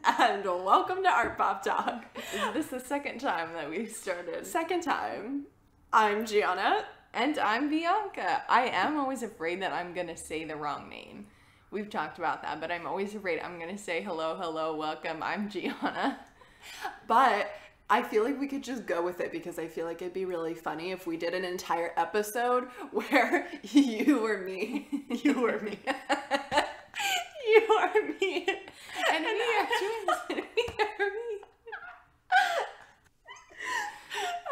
And welcome to Artpop Talk. Is this the second time that we've started? Second time. I'm Gianna. And I'm Bianca. I am always afraid that I'm going to say the wrong name. We've talked about that, but I'm always afraid I'm going to say hello, welcome, I'm Gianna. But I feel like we could just go with it because I feel like it'd be really funny if we did an entire episode where you were me. You were me. You are me. And we are twins. And we are me.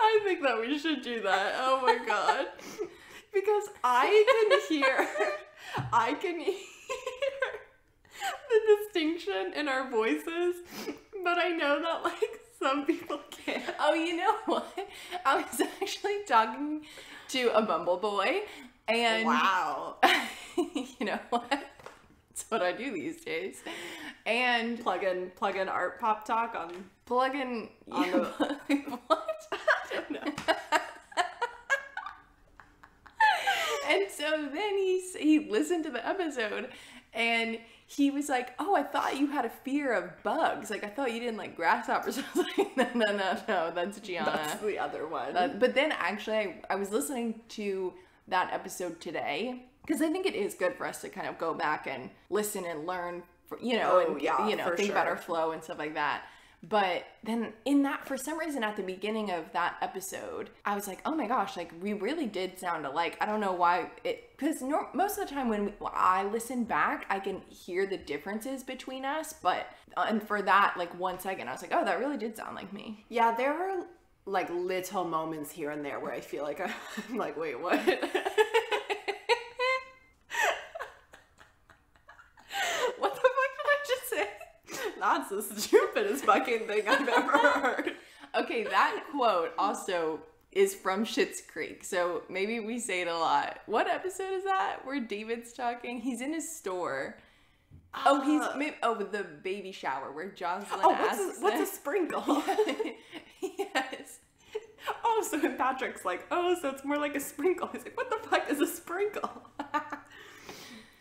I think that we should do that. Oh my god. Because I can hear the distinction in our voices, but I know that like some people can't. Oh, you know what? I was actually talking to a Bumble boy, and wow. You know what? That's what I do these days. And plug in Artpop Talk on what? I don't know. And so then he listened to the episode and he was like, "Oh, I thought you had a fear of bugs. Like I thought you didn't like grasshoppers." I was like, no, that's Gianna. That's the other one. But then actually I was listening to that episode today because I think it is good for us to kind of go back and listen and learn, think about our flow and stuff like that. But then in that, for some reason at the beginning of that episode, I was like, oh my gosh, like we really did sound alike. I don't know why because most of the time when I listen back, I can hear the differences between us. But, and for that, like 1 second, I was like, oh, that really did sound like me. Yeah, there are like little moments here and there where I feel like I'm like, wait, what? What the fuck did I just say? That's the stupidest fucking thing I've ever heard. Okay, that quote also is from Schitt's Creek, so maybe we say it a lot. What episode is that where David's talking? He's in his store. The baby shower where Jocelyn asks what's a sprinkle? Yes. Oh, so when Patrick's like, oh, so it's more like a sprinkle. He's like, what the fuck is a sprinkle?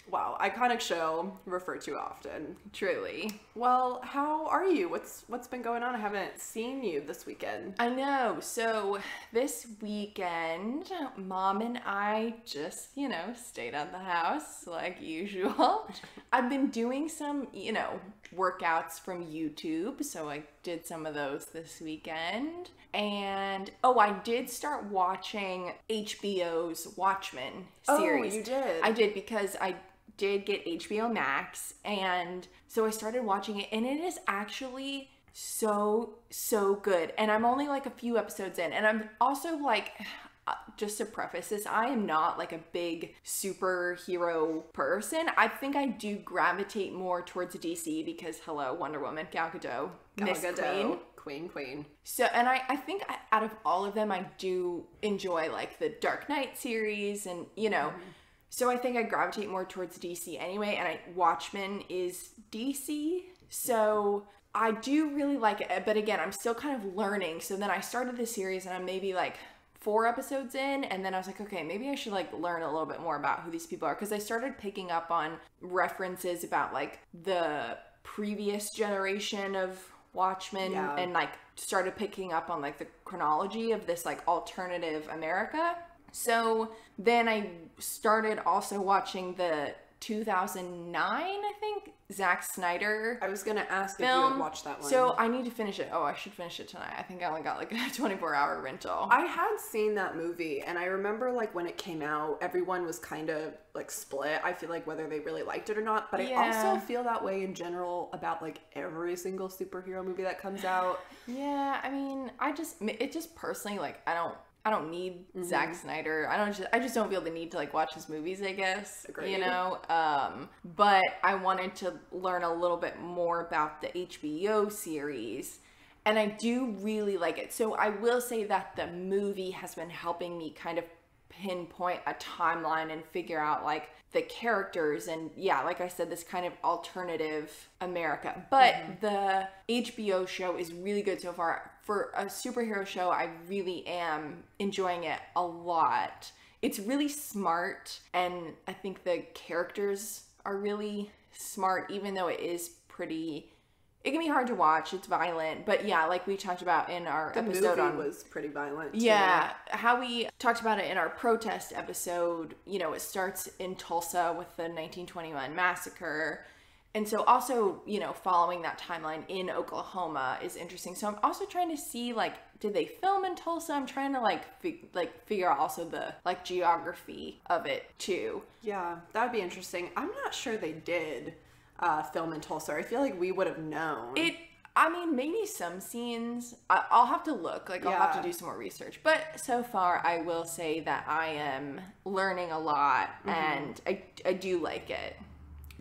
Wow, iconic show, referred to often. Truly. Well, how are you? What's been going on? I haven't seen you this weekend. I know. So this weekend, Mom and I just, stayed at the house like usual. I've been doing some, workouts from YouTube. So I did some of those this weekend. And, I did start watching HBO's Watchmen series. Oh, you did? I did because I did get HBO Max, and so I started watching it, and it is actually so good. And I'm only like a few episodes in, and I'm also like, just to preface this, I am not like a big superhero person. I think I do gravitate more towards DC because hello, Wonder Woman, Gal Gadot, Miss Queen. So, and I think out of all of them, I do enjoy like the Dark Knight series, and so I think I gravitate more towards DC anyway, and Watchmen is DC, so I do really like it, but again, I'm still kind of learning. So then I started the series, and I'm maybe like 4 episodes in, and then I was like, okay, maybe I should like learn a little bit more about who these people are, because I started picking up on references about like the previous generation of Watchmen, and like started picking up on like the chronology of this like alternative America. So then I started also watching the 2009, I think, Zack Snyder. I was gonna ask film. If you had watched that one. So I need to finish it. Oh, I should finish it tonight. I think I only got like a 24-hour rental. I had seen that movie, and I remember like when it came out, everyone was kind of like split. I feel like whether they really liked it or not. But I also feel that way in general about like every single superhero movie that comes out. Yeah, I mean, it just personally, like, I don't need Zack Snyder. I just don't feel the need to like watch his movies, I guess. Agreed. But I wanted to learn a little bit more about the HBO series, and I do really like it. So I will say that the movie has been helping me kind of pinpoint a timeline and figure out like the characters, and like I said, this kind of alternative America. But the HBO show is really good so far. For a superhero show, I really am enjoying it a lot. It's really smart, and I think the characters are really smart, even though it is pretty it can be hard to watch. It's violent, but yeah, like we talked about in our episode on was pretty violent. Yeah, how we talked about it in our protest episode. You know, it starts in Tulsa with the 1921 massacre. And so also, you know, following that timeline in Oklahoma is interesting. So I'm also trying to see, like, did they film in Tulsa? I'm trying to, figure out also the, geography of it, too. Yeah, that would be interesting. I'm not sure they did film in Tulsa. I feel like we would have known. Maybe some scenes. I'll have to look. I'll have to do some more research. But so far, I will say that I am learning a lot, and I do like it.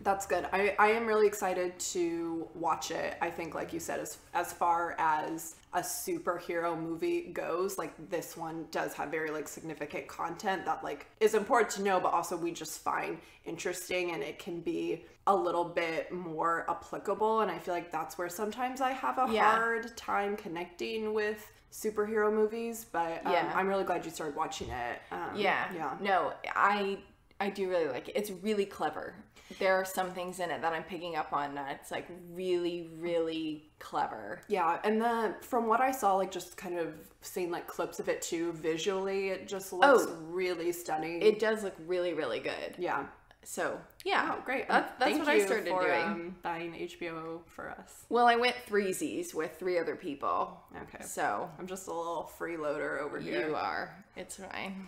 That's good. I am really excited to watch it. I think, like you said, as far as a superhero movie goes, this one does have very significant content that is important to know, but also we just find interesting, and it can be a little bit more applicable. And I feel like that's where sometimes I have a hard time connecting with superhero movies, but I'm really glad you started watching it. No, I do really like it. It's really clever. There are some things in it that I'm picking up on that it's really, really clever. Yeah, and from what I saw, just kind of seeing clips of it too, visually, it just looks really stunning. It does look really, really good. Yeah. So, yeah. Oh, great. That's what I started doing. Buying HBO for us. Well, I went threesies with 3 other people. Okay. So. I'm just a little freeloader over here. You are. It's fine.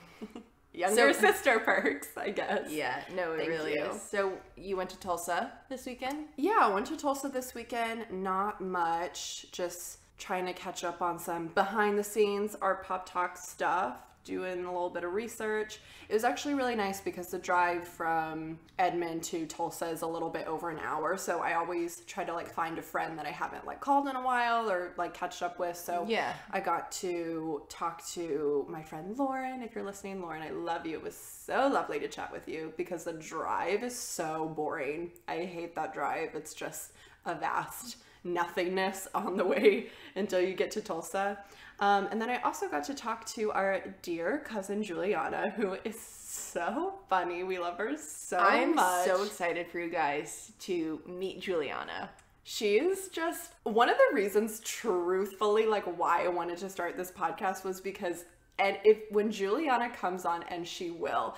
Younger sister perks, I guess. Yeah, no, it really is. So you went to Tulsa this weekend? Yeah, I went to Tulsa this weekend. Not much. Just trying to catch up on some behind the scenes Artpop Talk stuff. Doing a little bit of research. It was actually really nice because the drive from Edmond to Tulsa is a little bit over an hour, so I always try to find a friend that I haven't called in a while or catch up with. So yeah, I got to talk to my friend Lauren. If you're listening, Lauren, I love you. It was so lovely to chat with you because the drive is so boring. I hate that drive. It's just a vast nothingness on the way until you get to Tulsa. And then I also got to talk to our dear cousin Gianna, who is so funny. We love her so much. I'm so excited for you guys to meet Gianna. She is just one of the reasons, truthfully, why I wanted to start this podcast was because, when Gianna comes on, and she will,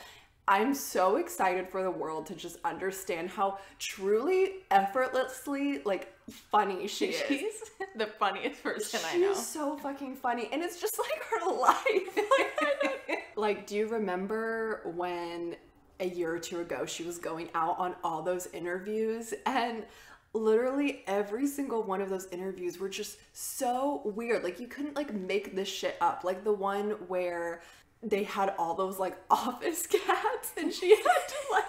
I'm so excited for the world to just understand how truly effortlessly, funny she is. She's the funniest person I know. She's so fucking funny. And it's just her life. Do you remember when a year or two ago she was going out on all those interviews, and literally every single one of those interviews were just so weird. You couldn't make this shit up. The one where they had all those office cats, and she had to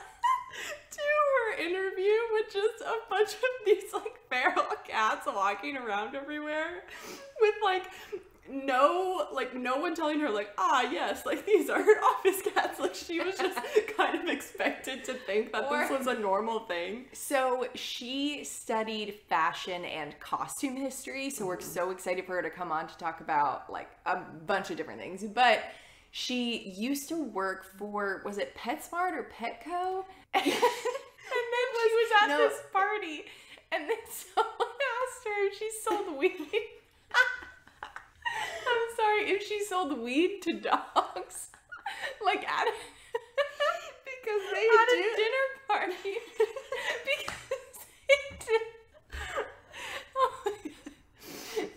do her interview with just a bunch of these feral cats walking around everywhere with no one telling her yes, these are her office cats. She was just kind of expected to think that this was a normal thing. So she studied fashion and costume history, so we're so excited for her to come on to talk about a bunch of different things. But she used to work for, was it PetSmart or Petco? And then she was at this party, and then someone asked her if she sold weed. I'm sorry, if she sold weed to dogs. At because they at did. A dinner party. Because they did. Oh my God.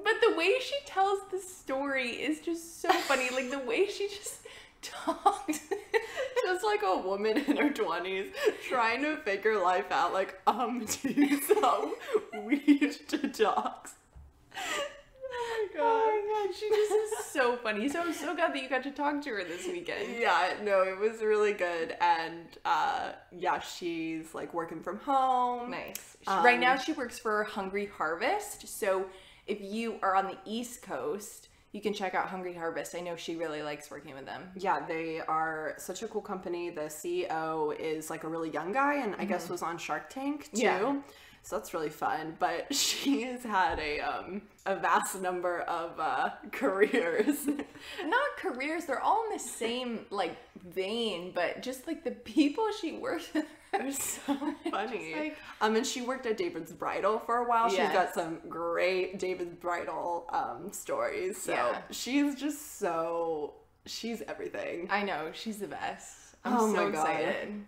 But the way she tells the story is just so funny. The way she just talks. Just a woman in her 20s trying to figure life out. Do you sell weed to dogs? Oh my God, she just is so funny. So I'm so glad that you got to talk to her this weekend. Yeah, no, it was really good. And she's working from home. Nice. Right now she works for Hungry Harvest. So if you are on the East Coast, you can check out Hungry Harvest. I know she really likes working with them. Yeah, they are such a cool company. The CEO is a really young guy, and I guess was on Shark Tank too. Yeah. So that's really fun. But she has had a vast number of careers. Not careers, they're all in the same like vein, but just like the people she works with are so funny. Like, and she worked at David's Bridal for a while. Yes. She's got some great David's Bridal stories. So she's just she's everything. I know, she's the best. I'm so excited.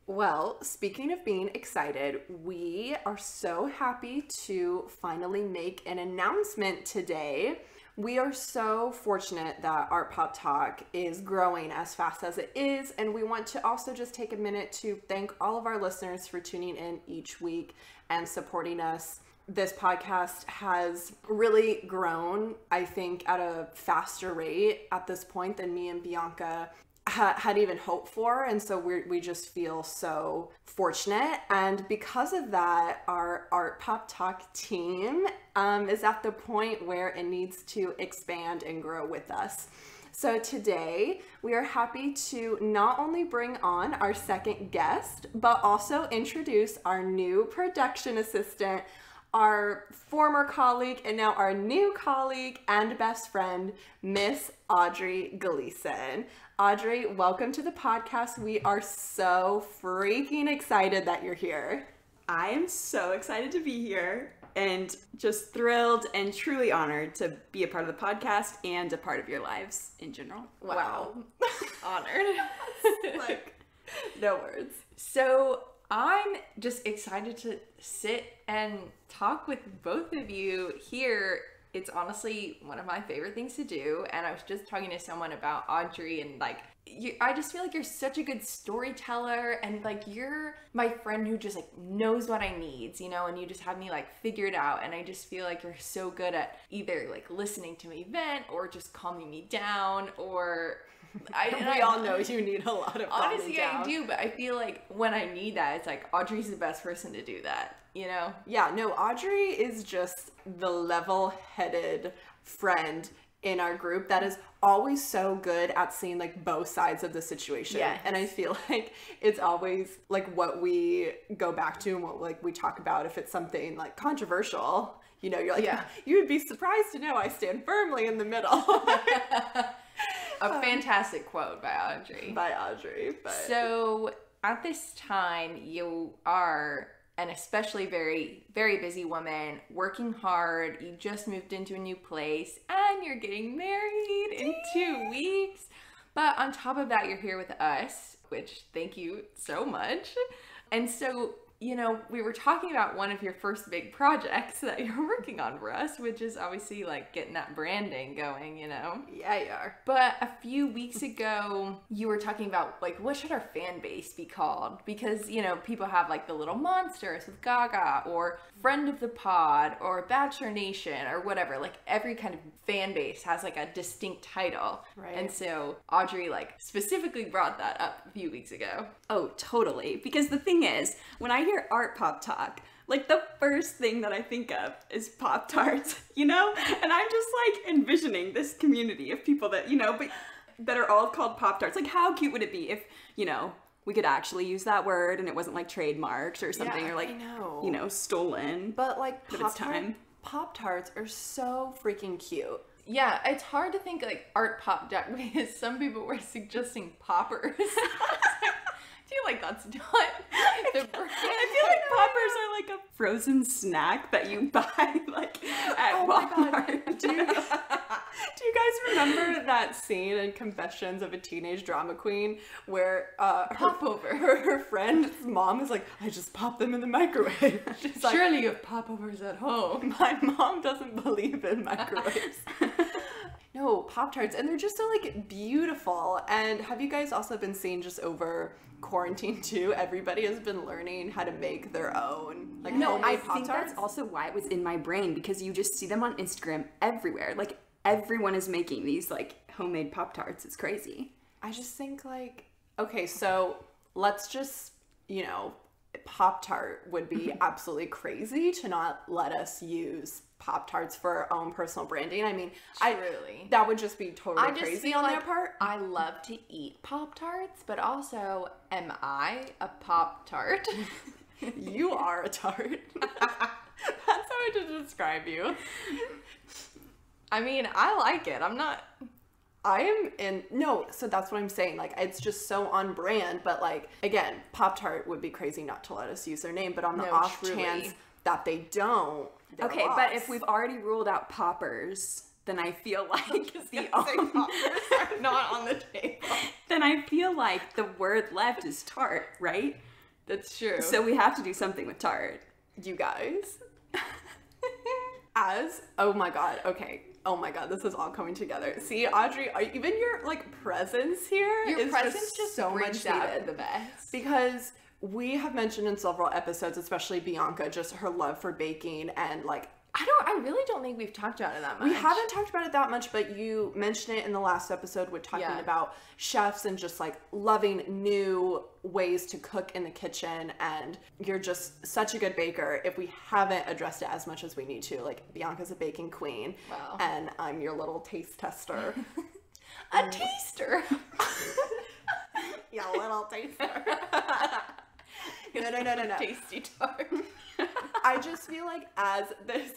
Well, speaking of being excited, we are so happy to finally make an announcement today. We are so fortunate that Artpop Talk is growing as fast as it is, and we want to also just take a minute to thank all of our listeners for tuning in each week and supporting us. This podcast has really grown, I think, at a faster rate at this point than me and Bianca had even hoped for, and so we just feel so fortunate. And because of that, our Artpop Talk team is at the point where it needs to expand and grow with us. So today we are happy to not only bring on our second guest, but also introduce our new production assistant, our former colleague and now our new colleague and best friend, Miss Audrey Gleason. Audrey, welcome to the podcast. We are so freaking excited that you're here. I am so excited to be here and just thrilled and truly honored to be a part of the podcast and a part of your lives in general. Wow. Honored. Like, no words. So I'm just excited to sit and talk with both of you here. It's honestly one of my favorite things to do. And I was just talking to someone about Audrey, and like, I just feel like you're such a good storyteller, and like you're my friend who just like knows what I need, you know, and you just have me like figured out. And I just feel like you're so good at either like listening to me vent or just calming me down, or we all know you need a lot of calming honestly down. I do, but I feel like when I need that, it's like Audrey's the best person to do that, you know? Yeah, no, Audrey is just the level-headed friend in our group that is always so good at seeing like both sides of the situation. Yes. And I feel like it's always like what we go back to and what like we talk about if it's something like controversial. You know, you're like, you would be surprised to know I stand firmly in the middle. A fantastic quote by Audrey. But... So at this time, you are an especially very, very busy woman, working hard. You just moved into a new place and you're getting married in 2 weeks. But on top of that, you're here with us, which thank you so much. And so, you know, we were talking about one of your first big projects that you're working on for us, which is obviously like getting that branding going, you know? Yeah, you are. But a few weeks ago, you were talking about like, what should our fan base be called? Because, you know, people have like the Little Monsters with Gaga, or Friend of the Pod, or Bachelor Nation, or whatever. Like every kind of fan base has like a distinct title. Right. And so Audrey like specifically brought that up a few weeks ago. Oh, totally. Because the thing is, when I hear Artpop Talk, like the first thing that I think of is Pop-Tarts, you know? And I'm just like envisioning this community of people that, you know, but that are all called Pop-Tarts. Like how cute would it be if, you know, we could actually use that word and it wasn't like trademarked or something, or like, you know, stolen. But like Pop-Tarts are so freaking cute. Yeah, it's hard to think like Art Pop Duck because some people were suggesting poppers. I feel like that's not the brand. I feel like poppers are like a frozen snack that you buy like at Walmart. Do you guys remember that scene in Confessions of a Teenage Drama Queen where her friend's mom is like, I just pop them in the microwave. She's like, surely you have popovers at home. My mom doesn't believe in microwaves. No, Pop-Tarts, and they're just so like beautiful. And have you guys also been seeing just over quarantine too, everybody has been learning how to make their own like homemade I Pop-Tarts? think that's also why it was in my brain, because you just see them on Instagram everywhere. Like everyone is making these like homemade Pop-Tarts. It's crazy. I just think like, okay, so let's just, you know, Pop-Tart would be absolutely crazy to not let us use Pop-Tarts for our own personal branding. I mean, truly. that would just be totally I just crazy feel on like their part. I love to eat Pop-Tarts, but also, am I a Pop-Tart? You are a tart. That's how I just describe you. I mean, I like it. So that's what I'm saying. Like, it's just so on brand, but like, again, Pop-Tart would be crazy not to let us use their name, but on the off chance that they don't, okay, lost. But if we've already ruled out poppers, then I feel like the poppers are not on the table. Then I feel like the word left is tart, right? That's true. So we have to do something with tart. You guys. Oh my god, okay. Oh my god, this is all coming together. See, Audrey, even your like presence here your is presence just so much needed. The best. Because we have mentioned in several episodes, especially Bianca, just her love for baking and like I really don't think we've talked about it that much. We haven't talked about it that much, but you mentioned it in the last episode with talking about chefs and just like loving new ways to cook in the kitchen, and you're just such a good baker. If we haven't addressed it as much as we need to, like Bianca's a baking queen, and I'm your little taste tester. A taster? Yeah, little taster. No. Tasty tart. I just feel like as this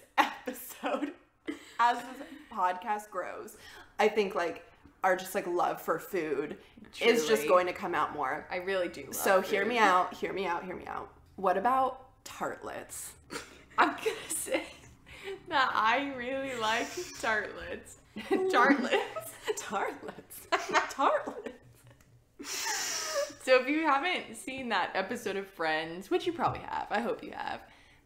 podcast grows, I think like our just like love for food is just going to come out more. I really do love So food. hear me out. What about tartlets? I'm gonna say that I really like tartlets. Tartlets. So if you haven't seen that episode of Friends, which you probably have, I hope you have,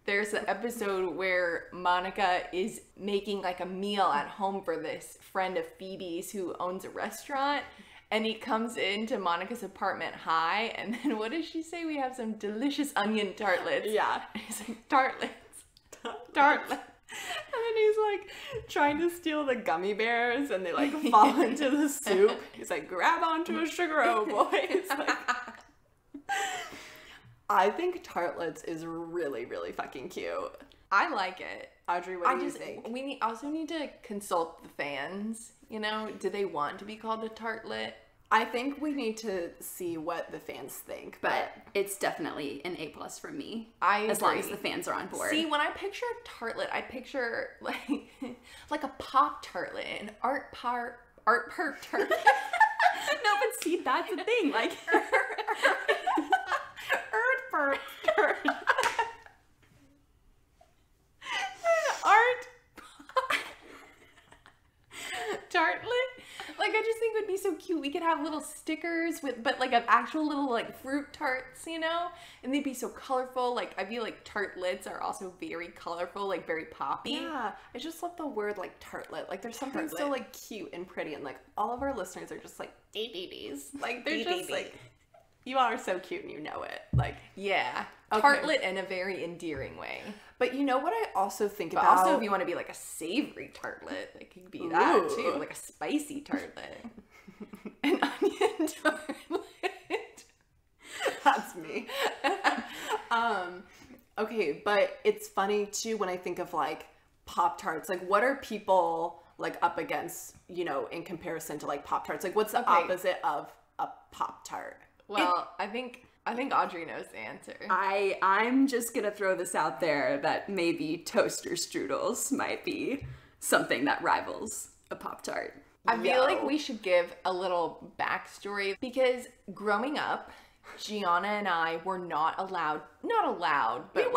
there's an episode where Monica is making like a meal at home for this friend of Phoebe's who owns a restaurant, and he comes into Monica's apartment high, and then what does she say? We have some delicious onion tartlets. Yeah. And he's like, tartlets. And then he's like trying to steal the gummy bears, and they like fall into the soup. He's like, grab onto a sugar, oh boy. It's like, I think tartlets is really, really fucking cute. I like it. Audrey, what do you think? We also need to consult the fans. You know, do they want to be called a tartlet? I think we need to see what the fans think, but it's definitely an A+ for me. As long as the fans are on board. See, when I picture a tartlet, I picture like a pop tartlet, an art tart. No, but see, that's the thing. Like art tartlet. Like, I just think it would be so cute. We could have little stickers but like an actual little like fruit tarts, you know? And they'd be so colorful. Like, I feel like tartlets are also very colorful, like very poppy. Yeah, I just love the word like tartlet. Like, there's something so like cute and pretty, and like all of our listeners are just like dee-dee-dees. Like, they're just like, you all are so cute and you know it. Like, yeah. Okay. Tartlet in a very endearing way. But you know what I also think about? Also, if you want to be like a savory tartlet, it could be that too. Like a spicy tartlet. An onion tartlet. That's me. Okay, but it's funny too when I think of like Pop-Tarts. Like, what are people like up against, you know, in comparison to like Pop-Tarts? Like, what's the opposite of a Pop-Tart? Well, I think Audrey knows the answer. I'm just gonna throw this out there that maybe toaster strudels might be something that rivals a Pop-Tart. I feel like we should give a little backstory, because growing up, Gianna and I were not allowed, but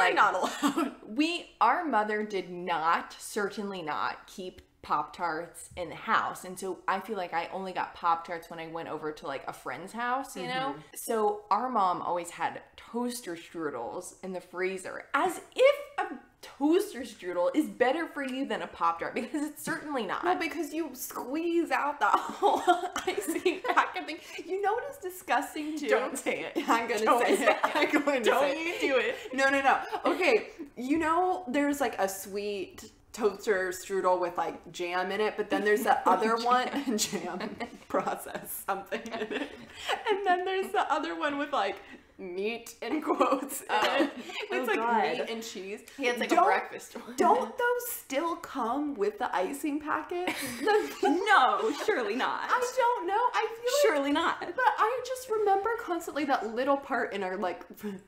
our mother did not, certainly not, keep Pop-Tarts in the house, and so I feel like I only got Pop-Tarts when I went over to like a friend's house, you know? So our mom always had toaster strudels in the freezer, as if a toaster strudel is better for you than a Pop-Tart, because it's certainly not. No, because you squeeze out the whole icing packet thing. You know what is disgusting too? Don't say it. I'm gonna say it. I'm going to Don't say you it. do it. No. Okay, you know there's like a sweet toaster strudel with like jam in it, but then there's the other one, jam, process something in it, and then there's the other one with like meat in quotes. It's like meat and cheese. Yeah, it's like a breakfast one. Don't those still come with the icing packet? No, surely not. I don't know. I feel surely not. But I just remember constantly that little part in our like freezer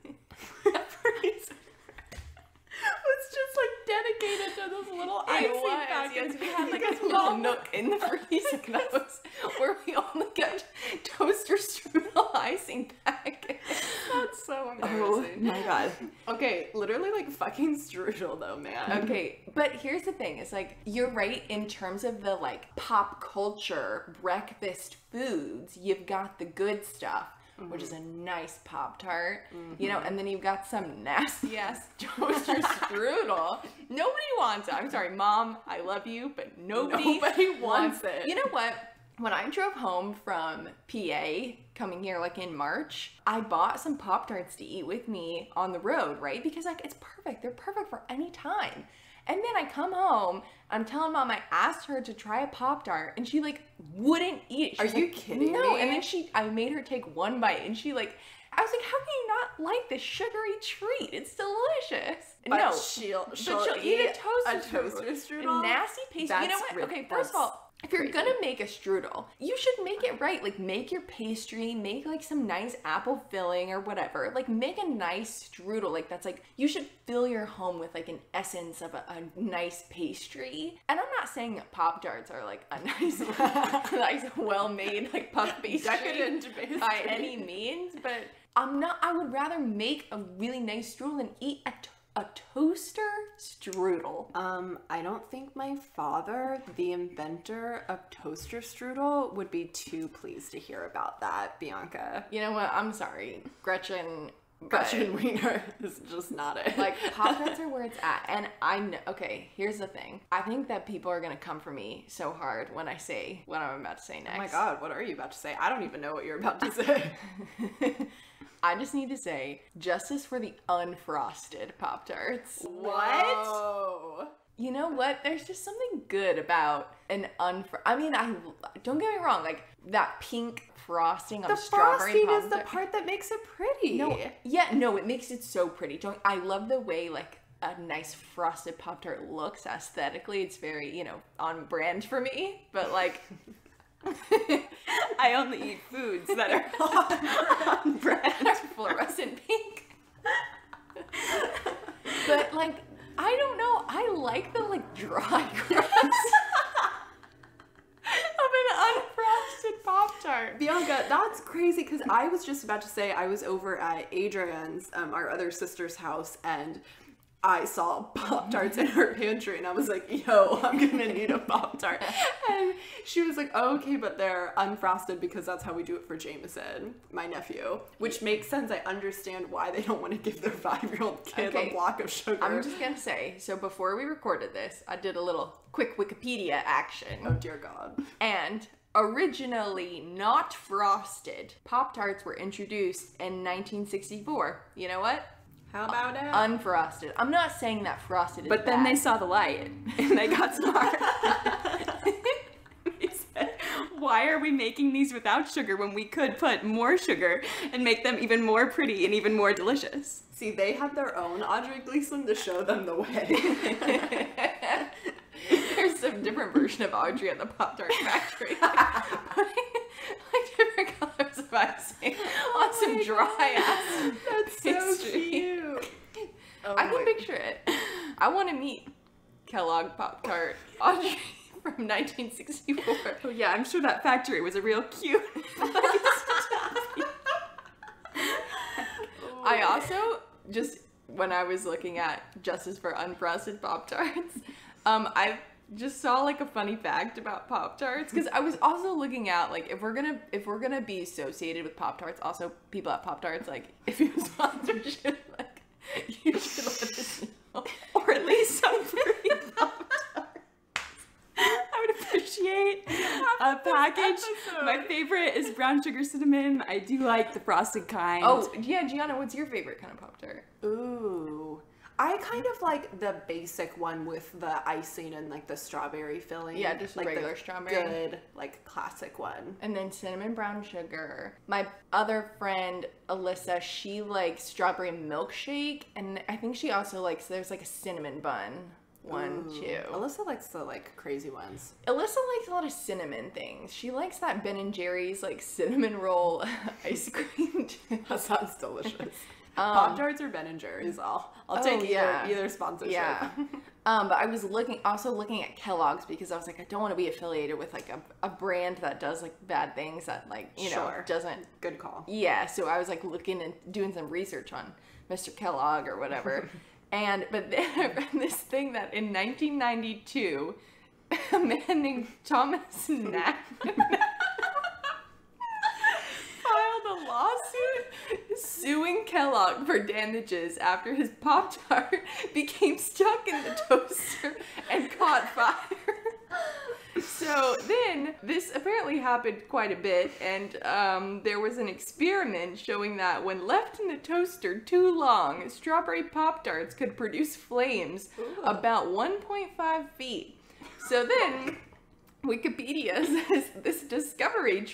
dedicated to this little icing packet. Yes, we had like a little nook in the freezer that was where we only got toaster strudel icing packets. That's so embarrassing. Oh my god. Okay, literally like fucking strudel though, man. Okay, but here's the thing. It's like, you're right in terms of the like pop culture breakfast foods. You've got the good stuff, which is a nice Pop-Tart, you know, and then you've got some nasty ass toaster strudel. Nobody wants it. I'm sorry, Mom, I love you, but nobody wants it. You know what? When I drove home from PA coming here like in March, I bought some Pop-Tarts to eat with me on the road, right? Because like it's perfect. They're perfect for any time. And then I come home, I'm telling Mom I asked her to try a Pop-Tart and she like wouldn't eat it. Are you kidding me? No, and then I made her take one bite and she like, I was like, how can you not like this sugary treat? It's delicious. But no, she'll eat a toaster strudel. A nasty pastry. You know what? Okay, first of all, if you're gonna make a strudel, you should make it right. Like, make your pastry, make like some nice apple filling or whatever. Like, make a nice strudel. Like, that's like, you should fill your home with like an essence of a nice pastry. And I'm not saying that Pop-Tarts are like a nice, nice, well-made like puff pastry, Decadent pastry by any means, but I would rather make a really nice strudel than eat a toaster strudel. I don't think my father, the inventor of toaster strudel, would be too pleased to hear about that, Bianca. You know what? I'm sorry, Gretchen Wiener is just not it. Like, Pop-Tarts are where it's at. And I know, okay, here's the thing. I think that people are gonna come for me so hard when I say what I'm about to say next. Oh my god, what are you about to say? I don't even know what you're about to say. I just need to say, justice for the unfrosted Pop-Tarts. What? You know what? There's just something good about an I mean, don't get me wrong, like, that pink frosting on strawberry frosting Pop-Tart. is the part that makes it pretty. No, it makes it so pretty. I love the way, like, a nice frosted Pop-Tart looks aesthetically. It's very, you know, on brand for me, but, like... I only eat foods that are on brand. Fluorescent pink. But like, I don't know, I like the like dry crust of an unfrosted Pop-Tart. Bianca, that's crazy, because I was just about to say I was over at Adrian's, our other sister's house, and I saw Pop-Tarts in her pantry, and I was like, yo, I'm gonna need a Pop-Tart. And she was like, oh, okay, but they're unfrosted because that's how we do it for Jameson, my nephew. Which makes sense. I understand why they don't want to give their 5-year-old kid a block of sugar. I'm just gonna say, so before we recorded this, I did a little quick Wikipedia action. Oh, dear God. And originally not frosted, Pop-Tarts were introduced in 1964. You know what? How about it? Unfrosted. I'm not saying that frosted is But then bad. they saw the light and they got smart. They said, why are we making these without sugar when we could put more sugar and make them even more pretty and even more delicious? See, they had their own Audrey Gleason to show them the way. There's some different version of Audrey at the Pop-Tart factory. Like different colors of icing on some dry ass. That's so cute. Oh I can picture it. I want to meet Kellogg Pop-Tart Audrey from 1964. Oh yeah, I'm sure that factory was a real cute place. I also, just when I was looking at Justice for Unfrosted Pop-Tarts, I just saw like a funny fact about Pop-Tarts, because I was also looking at like, if we're gonna be associated with Pop-Tarts, also people at Pop-Tarts, like, if you sponsorship, like, you should let us know. Or at least some free Pop-Tarts. I would appreciate a package. My favorite is brown sugar cinnamon. I do like the frosted kind. Oh yeah, Gianna, what's your favorite kind of Pop-Tart? Ooh. I kind of like the basic one with the icing and like the strawberry filling. Yeah, just like regular the strawberry. Good, like classic one. And then cinnamon brown sugar. My other friend, Alyssa, she likes strawberry milkshake. And I think she also likes, there's like a cinnamon bun one too. Alyssa likes the like crazy ones. Alyssa likes a lot of cinnamon things. She likes that Ben and Jerry's like cinnamon roll ice cream too. That sounds delicious. Pop-Tarts or Ben and Jerry's, I'll take either sponsorship. Yeah. But I was looking at Kellogg's because I was like, I don't want to be affiliated with like a brand that does like bad things that like, you know, doesn't. Good call. Yeah. So I was like looking and doing some research on Mr. Kellogg or whatever. But then I read this thing that in 1992, a man named Thomas Knapp filed a lawsuit suing Kellogg for damages after his Pop-Tart became stuck in the toaster and caught fire. So then, this apparently happened quite a bit, and there was an experiment showing that when left in the toaster too long, strawberry Pop-Tarts could produce flames about 1.5 feet. So then, Wikipedia says this discovery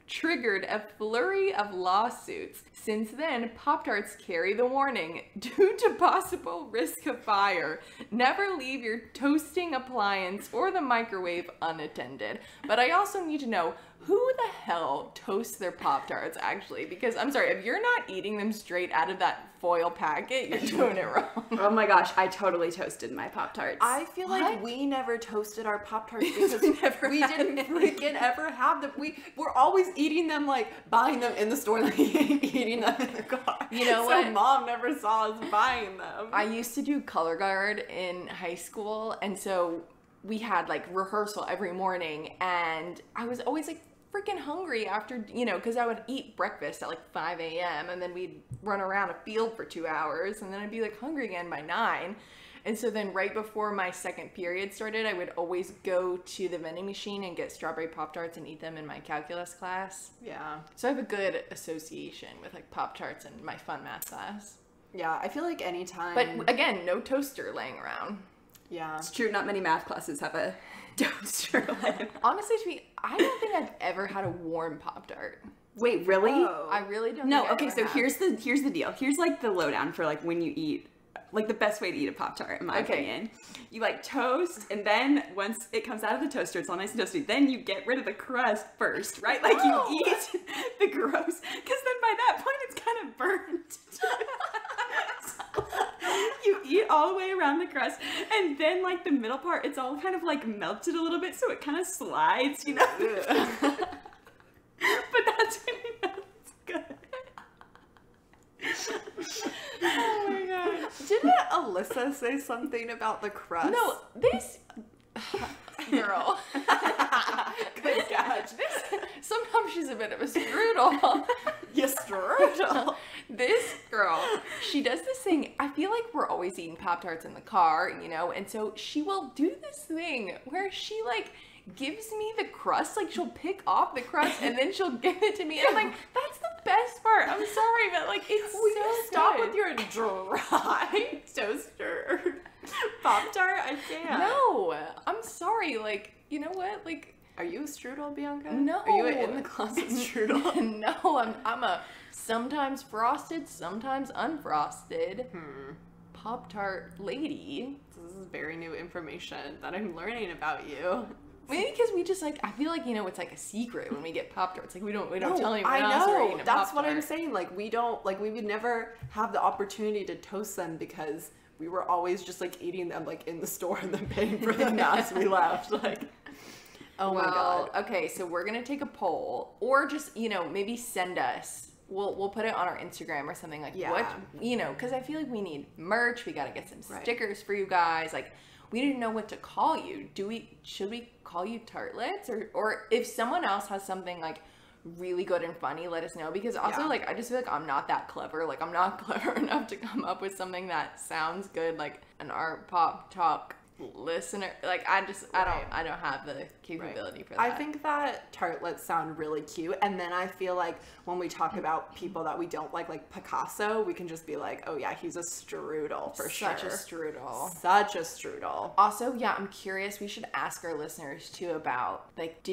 triggered a flurry of lawsuits. Since then, Pop-Tarts carry the warning, due to possible risk of fire, never leave your toasting appliance or the microwave unattended. But I also need to know, who the hell toasts their Pop-Tarts actually? Because I'm sorry, if you're not eating them straight out of that foil packet, you're doing it wrong. Oh my gosh, I totally toasted my Pop-Tarts. I feel like we never toasted our Pop-Tarts because we didn't freaking ever have them. We're always eating them, like buying them in the store and like, eating them in the car. You know what? So Mom never saw us buying them. I used to do color guard in high school, and so we had like rehearsal every morning, and I was always like freaking hungry after, you know, because I would eat breakfast at like 5 a.m. and then we'd run around a field for 2 hours, and then I'd be like hungry again by 9. And so then right before my second period started, I would always go to the vending machine and get strawberry Pop-Tarts and eat them in my calculus class. Yeah. So I have a good association with like Pop-Tarts and my fun math class. Yeah, I feel like anytime. But again, no toaster laying around. Yeah. It's true, not many math classes have a toaster. Honestly, I don't think I've ever had a warm Pop-Tart. Wait, really? Oh. I really don't No, think I okay, ever so have. here's the deal. Here's like the lowdown for like when you eat, like the best way to eat a Pop-Tart in my opinion. You like toast, and then once it comes out of the toaster, it's all nice and toasty. Then you get rid of the crust first, right? Like you eat the gross, because then by that point it's kind of burnt. You eat all the way around the crust, and then like the middle part, it's all kind of like melted a little bit, so it kind of slides, you know? But that's when you know it's good. Oh my god. Didn't Alyssa say something about the crust? No, this girl. Good catch. Sometimes she's a bit of a strudel. Yes, strudel. This girl, she does this thing. I feel like we're always eating Pop-Tarts in the car, you know, and so she will do this thing where she like gives me the crust, like she'll pick off the crust and then she'll give it to me, and I'm like, that's the best part. I'm sorry, but like it's Will so you stop good. with your dry toaster Pop-Tart? I can't. No, I'm sorry. Like, you know what? Like, Are you a strudel, Bianca? No. Are you in the closet strudel? no, I'm a sometimes frosted, sometimes unfrosted Pop-Tart lady. This is very new information that I'm learning about you. Maybe because we just like, I feel like, you know, it's like a secret when we get Pop-Tarts. Like we don't tell anyone I else we're know. eating a That's what Pop-Tart. I'm saying. Like we would never have the opportunity to toast them because we were always just like eating them like in the store and then paying for them as we left. Like, oh my god. Okay, so we're gonna take a poll, or just, you know, maybe send us. We'll put it on our Instagram or something, like what, you know, because I feel like we need merch. We gotta get some stickers for you guys. Like, we didn't know what to call you. Should we call you Tartlets, or if someone else has something like really good and funny, let us know, because also like I just feel like I'm not that clever. Like I'm not clever enough to come up with something that sounds good, like an Artpop Talk listener. Like I don't have the capability for that. I think that tartlets sound really cute, and then I feel like when we talk about people that we don't like Picasso, we can just be like, oh yeah, he's a strudel for sure. Such a strudel. Such a strudel. Also, yeah, I'm curious. We should ask our listeners too about like,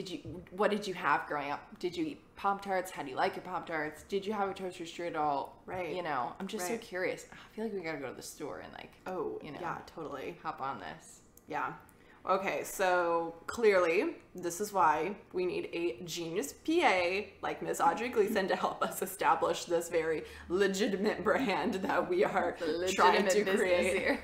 what did you have growing up? Did you eat Pop-Tarts? How do you like your Pop-Tarts? Did you have a toaster strudel? Right. You know, I'm just so curious. I feel like we gotta go to the store and like, Oh, you know, yeah, totally. hop on this. Yeah. Okay, so clearly this is why we need a genius PA like Miss Audrey Gleason to help us establish this very legitimate brand that we are trying to create here.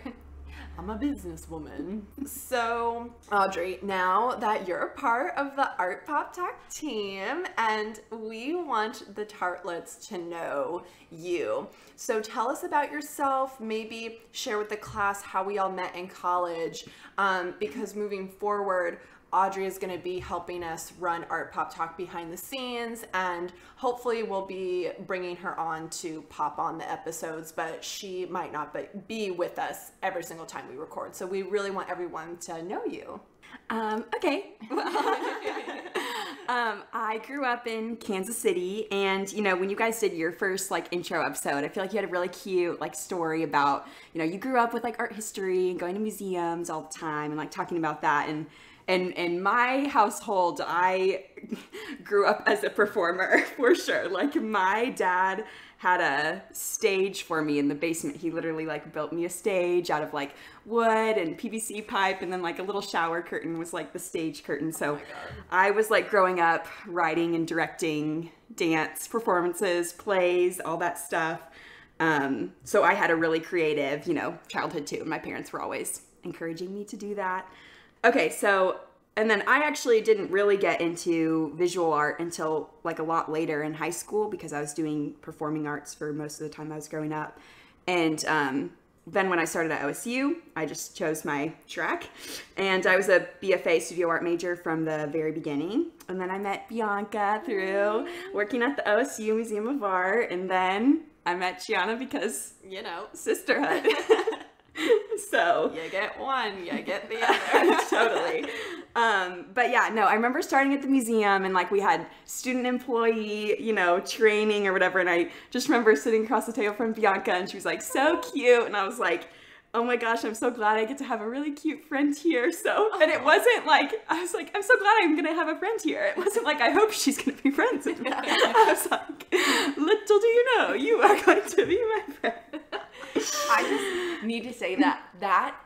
I'm a businesswoman. So, Audrey, now that you're a part of the Artpop Talk team, and we want the Tartlets to know you. So tell us about yourself, maybe share with the class how we all met in college, because moving forward, Audrey is going to be helping us run Artpop Talk behind the scenes, and hopefully we'll be bringing her on to pop on the episodes, but she might not be with us every single time we record. So we really want everyone to know you. Okay. I grew up in Kansas City, and when you guys did your first intro episode, I feel like you had a really cute story about you grew up with art history and going to museums all the time and talking about that. And in my household, I grew up as a performer for sure. My dad had a stage for me in the basement. He literally built me a stage out of wood and PVC pipe, and then a little shower curtain was the stage curtain. So I was growing up writing and directing dance performances, plays, all that stuff. So I had a really creative, childhood too. My parents were always encouraging me to do that. Okay, and then I actually didn't really get into visual art until a lot later in high school, because I was doing performing arts for most of the time I was growing up. And then when I started at OSU, I just chose my track, and I was a BFA studio art major from the very beginning. And then I met Bianca through working at the OSU Museum of Art, and then I met Gianna because, sisterhood. So you get one, you get the other. Totally. But yeah, no, I remember starting at the museum, and we had student employee, training or whatever. And I just remember sitting across the table from Bianca, and she was so cute. And I was oh my gosh, I'm so glad I get to have a really cute friend here. So, and it wasn't I was I'm so glad I'm going to have a friend here. It wasn't I hope she's going to be friends with me. I was little do you know, you are going to be my friend. I just need to say that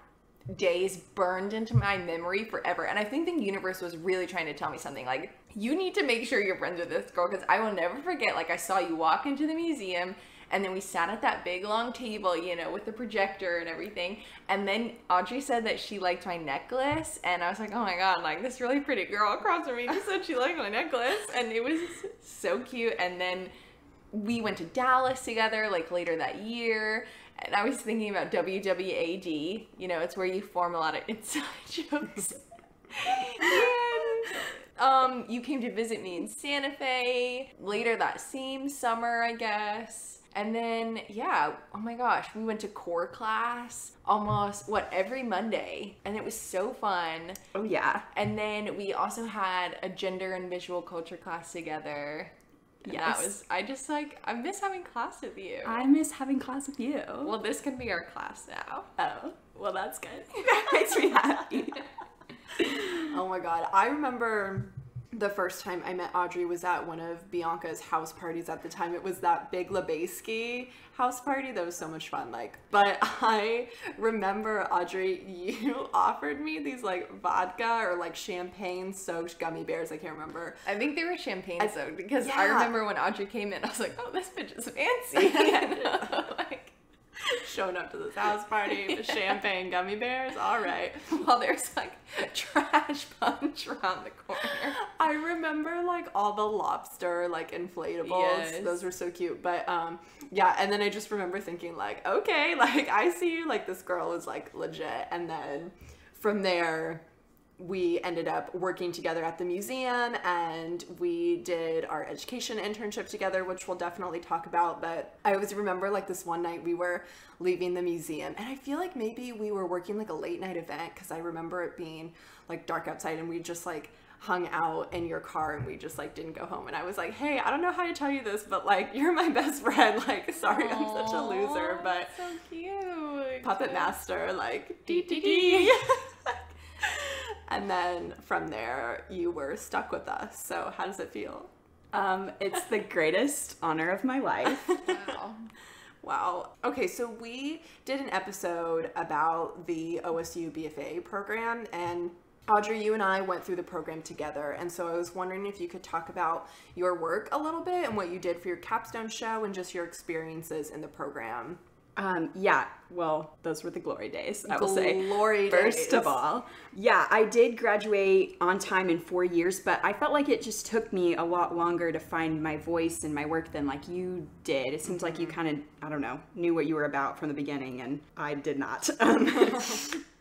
day is burned into my memory forever. And I think the universe was really trying to tell me something. You need to make sure you're friends with this girl, because I will never forget, I saw you walk into the museum, and then we sat at that big long table, with the projector and everything. And then Audrey said that she liked my necklace, and I was oh my god, this really pretty girl across from me just said she liked my necklace. And it was so cute. And then we went to Dallas together, later that year. And I was thinking about WWAD, it's where you form a lot of inside jokes. And you came to visit me in Santa Fe later that same summer, I guess. And then, yeah, oh my gosh, we went to core class almost, every Monday. And it was so fun. Oh, yeah. And then we also had a gender and visual culture class together. And yes. That was, I just I miss having class with you. I miss having class with you. Well, this can be our class now. Oh, well, that's good. That makes me happy. Oh my god, I remember the first time I met Audrey was at one of Bianca's house parties at the time. It was that Big Lebowski house party that was so much fun. But I remember, Audrey, you offered me these vodka or champagne soaked gummy bears. I can't remember. I think they were champagne soaked, because I remember when Audrey came in, I was oh, this bitch is fancy. Showing up to this house party with champagne gummy bears. All right. While there's trash punch around the corner. I remember all the lobster inflatables. Yes. Those were so cute. But yeah, and then I just remember thinking okay, I see you, this girl is legit. And then from there, we ended up working together at the museum, and we did our education internship together, which we'll definitely talk about. But I always remember this one night we were leaving the museum, and I feel maybe we were working a late night event, because I remember it being dark outside, and we just hung out in your car, and we just didn't go home. And I was hey, I don't know how to tell you this, but you're my best friend. Sorry, I'm such a loser, but so cute. Puppet master, dee dee dee. And then from there, you were stuck with us. So how does it feel? It's the greatest honor of my life. Wow. Wow. Okay, so we did an episode about the OSU BFA program, and Audrey, you and I went through the program together, and so I was wondering if you could talk about your work a little bit and what you did for your capstone show and just your experiences in the program. Yeah, well, those were the glory days, I will say. Glory days. First of all, yeah, I did graduate on time in 4 years, but I felt like it just took me a lot longer to find my voice in my work than like you did. It seems like you kind of, I don't know, knew what you were about from the beginning, and I did not.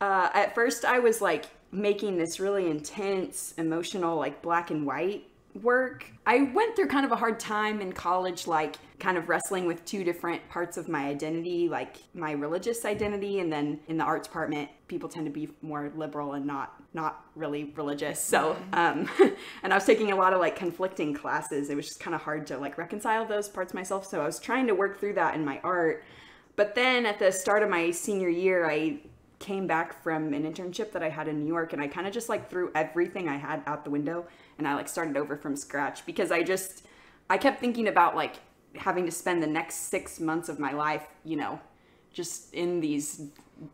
At first, I was like making this really intense, emotional, like black and white work. I went through kind of a hard time in college, like kind of wrestling with two different parts of my identity, like my religious identity, and then in the arts department, people tend to be more liberal and not really religious. So, and I was taking a lot of like conflicting classes. It was just kind of hard to like reconcile those parts myself. So I was trying to work through that in my art. But then at the start of my senior year, I came back from an internship that I had in New York, and I kind of just like threw everything I had out the window, and I like started over from scratch because I kept thinking about like having to spend the next 6 months of my life, you know, just in these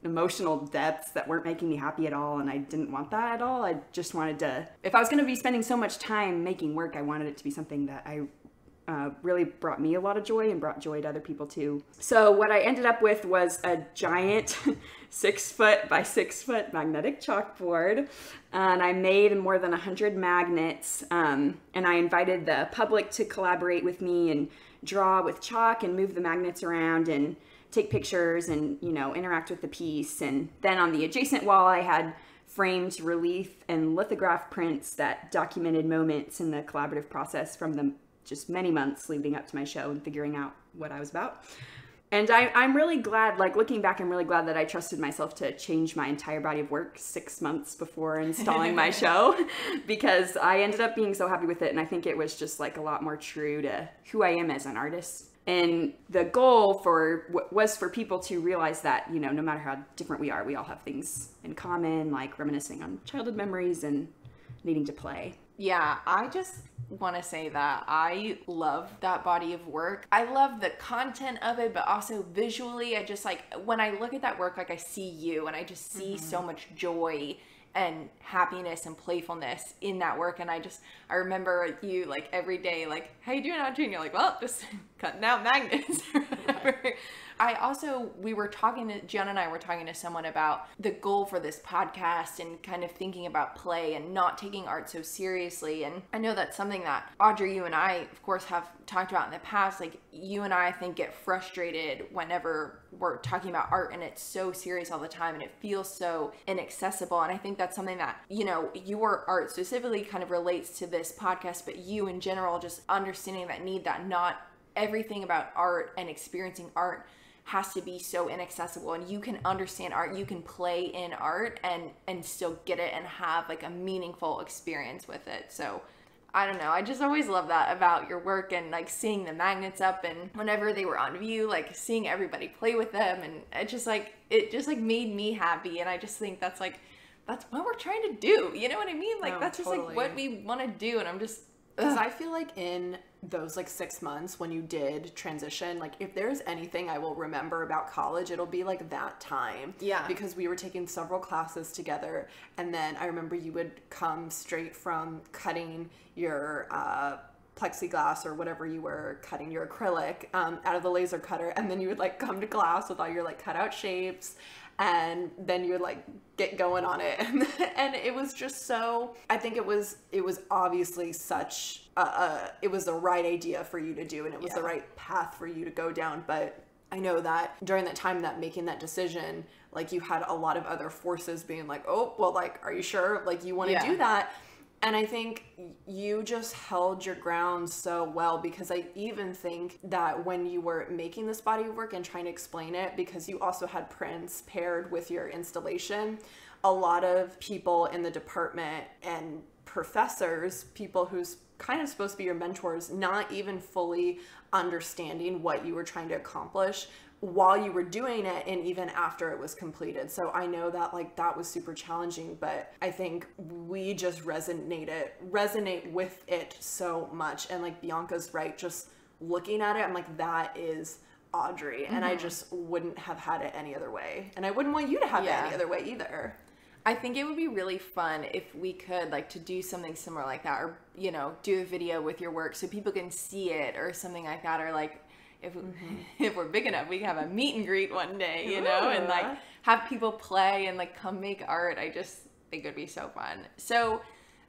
emotional depths that weren't making me happy at all, and I didn't want that at all. I just wanted to, if I was going to be spending so much time making work, I wanted it to be something that I really brought me a lot of joy and brought joy to other people too. So what I ended up with was a giant 6 foot by 6 foot magnetic chalkboard, and I made more than 100 magnets, and I invited the public to collaborate with me and draw with chalk and move the magnets around and take pictures and, you know, interact with the piece. And then on the adjacent wall, I had framed relief and lithograph prints that documented moments in the collaborative process from the just many months leading up to my show and figuring out what I was about. And I'm really glad, like looking back, I'm really glad that I trusted myself to change my entire body of work 6 months before installing my show, because I ended up being so happy with it. And I think it was just like a lot more true to who I am as an artist. And the goal was for people to realize that, you know, no matter how different we are, we all have things in common, like reminiscing on childhood memories and needing to play. Yeah, I just want to say that I love that body of work. I love the content of it, but also visually, I just like, when I look at that work, like I see you and I just see so much joy and happiness and playfulness in that work. And I remember you like every day, like, how you doing, Audrey? And you're like, well, just cutting out magnets or whatever. Gianna and I were talking to someone about the goal for this podcast and kind of thinking about play and not taking art so seriously. And I know that's something that Audrey, you and I, of course, have talked about in the past. Like, you and I think get frustrated whenever we're talking about art and it's so serious all the time and it feels so inaccessible. And I think that's something that, you know, your art specifically kind of relates to this podcast, but you in general, just understanding that need, that not everything about art and experiencing art has to be so inaccessible, and you can understand art, you can play in art and still get it and have like a meaningful experience with it. So I don't know, I just always love that about your work, and like seeing the magnets up and whenever they were on view, like seeing everybody play with them, and it just made me happy. And I just think that's what we're trying to do, you know what I mean? Like, that's just like what we want to do. And I'm just, because I feel like in those like 6 months when you did transition, like if there's anything I will remember about college, it'll be like that time. Yeah. Because we were taking several classes together, and then I remember you would come straight from cutting your plexiglass or whatever you were cutting, your acrylic, out of the laser cutter, and then you would like come to class with all your like cutout shapes, and then you would like get going on it. And it was just so, I think it was obviously such it was the right idea for you to do, and it was the right path for you to go down. But I know that during that time, that making that decision, like you had a lot of other forces being like, oh, well, like, are you sure? Like, you want to do that? And I think you just held your ground so well, because I even think that when you were making this body of work and trying to explain it, because you also had prints paired with your installation, a lot of people in the department and professors, people who's kind of supposed to be your mentors, not even fully understanding what you were trying to accomplish while you were doing it and even after it was completed. So I know that like that was super challenging, but I think we just resonate with it so much. And like Bianca's right, just looking at it, I'm like, that is Audrey. And I just wouldn't have had it any other way. And I wouldn't want you to have it any other way either. I think it would be really fun if we could like to do something similar like that, or, you know, do a video with your work so people can see it or something like that. Or like if we're big enough, we can have a meet and greet one day, you know, and like have people play and like come make art. I just think it would be so fun. So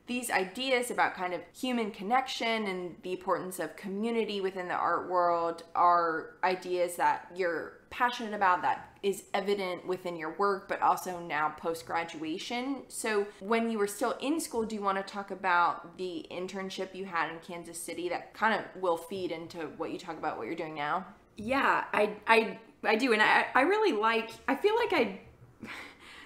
these ideas about kind of human connection and the importance of community within the art world are ideas that you're passionate about, that is evident within your work, but also now post-graduation. So when you were still in school, do you want to talk about the internship you had in Kansas City that kind of will feed into what you talk about what you're doing now? Yeah, I do. And I really I feel like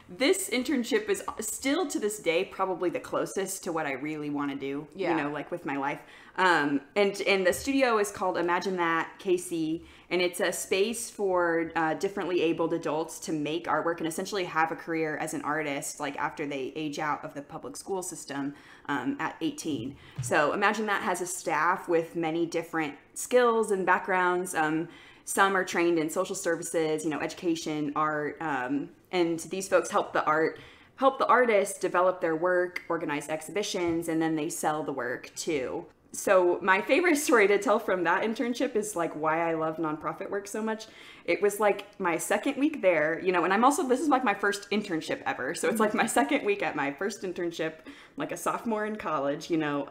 this internship is still to this day probably the closest to what I really want to do, you know, like with my life. And the studio is called Imagine That KC, and it's a space for differently abled adults to make artwork and essentially have a career as an artist, like after they age out of the public school system at 18. So Imagine That has a staff with many different skills and backgrounds. Some are trained in social services, you know, education, art, and these folks help the artists develop their work, organize exhibitions, and then they sell the work too. So my favorite story to tell from that internship is like why I love nonprofit work so much. It was like my second week there, you know, and this is like my first internship ever. So it's like my second week at my first internship, like a sophomore in college, you know,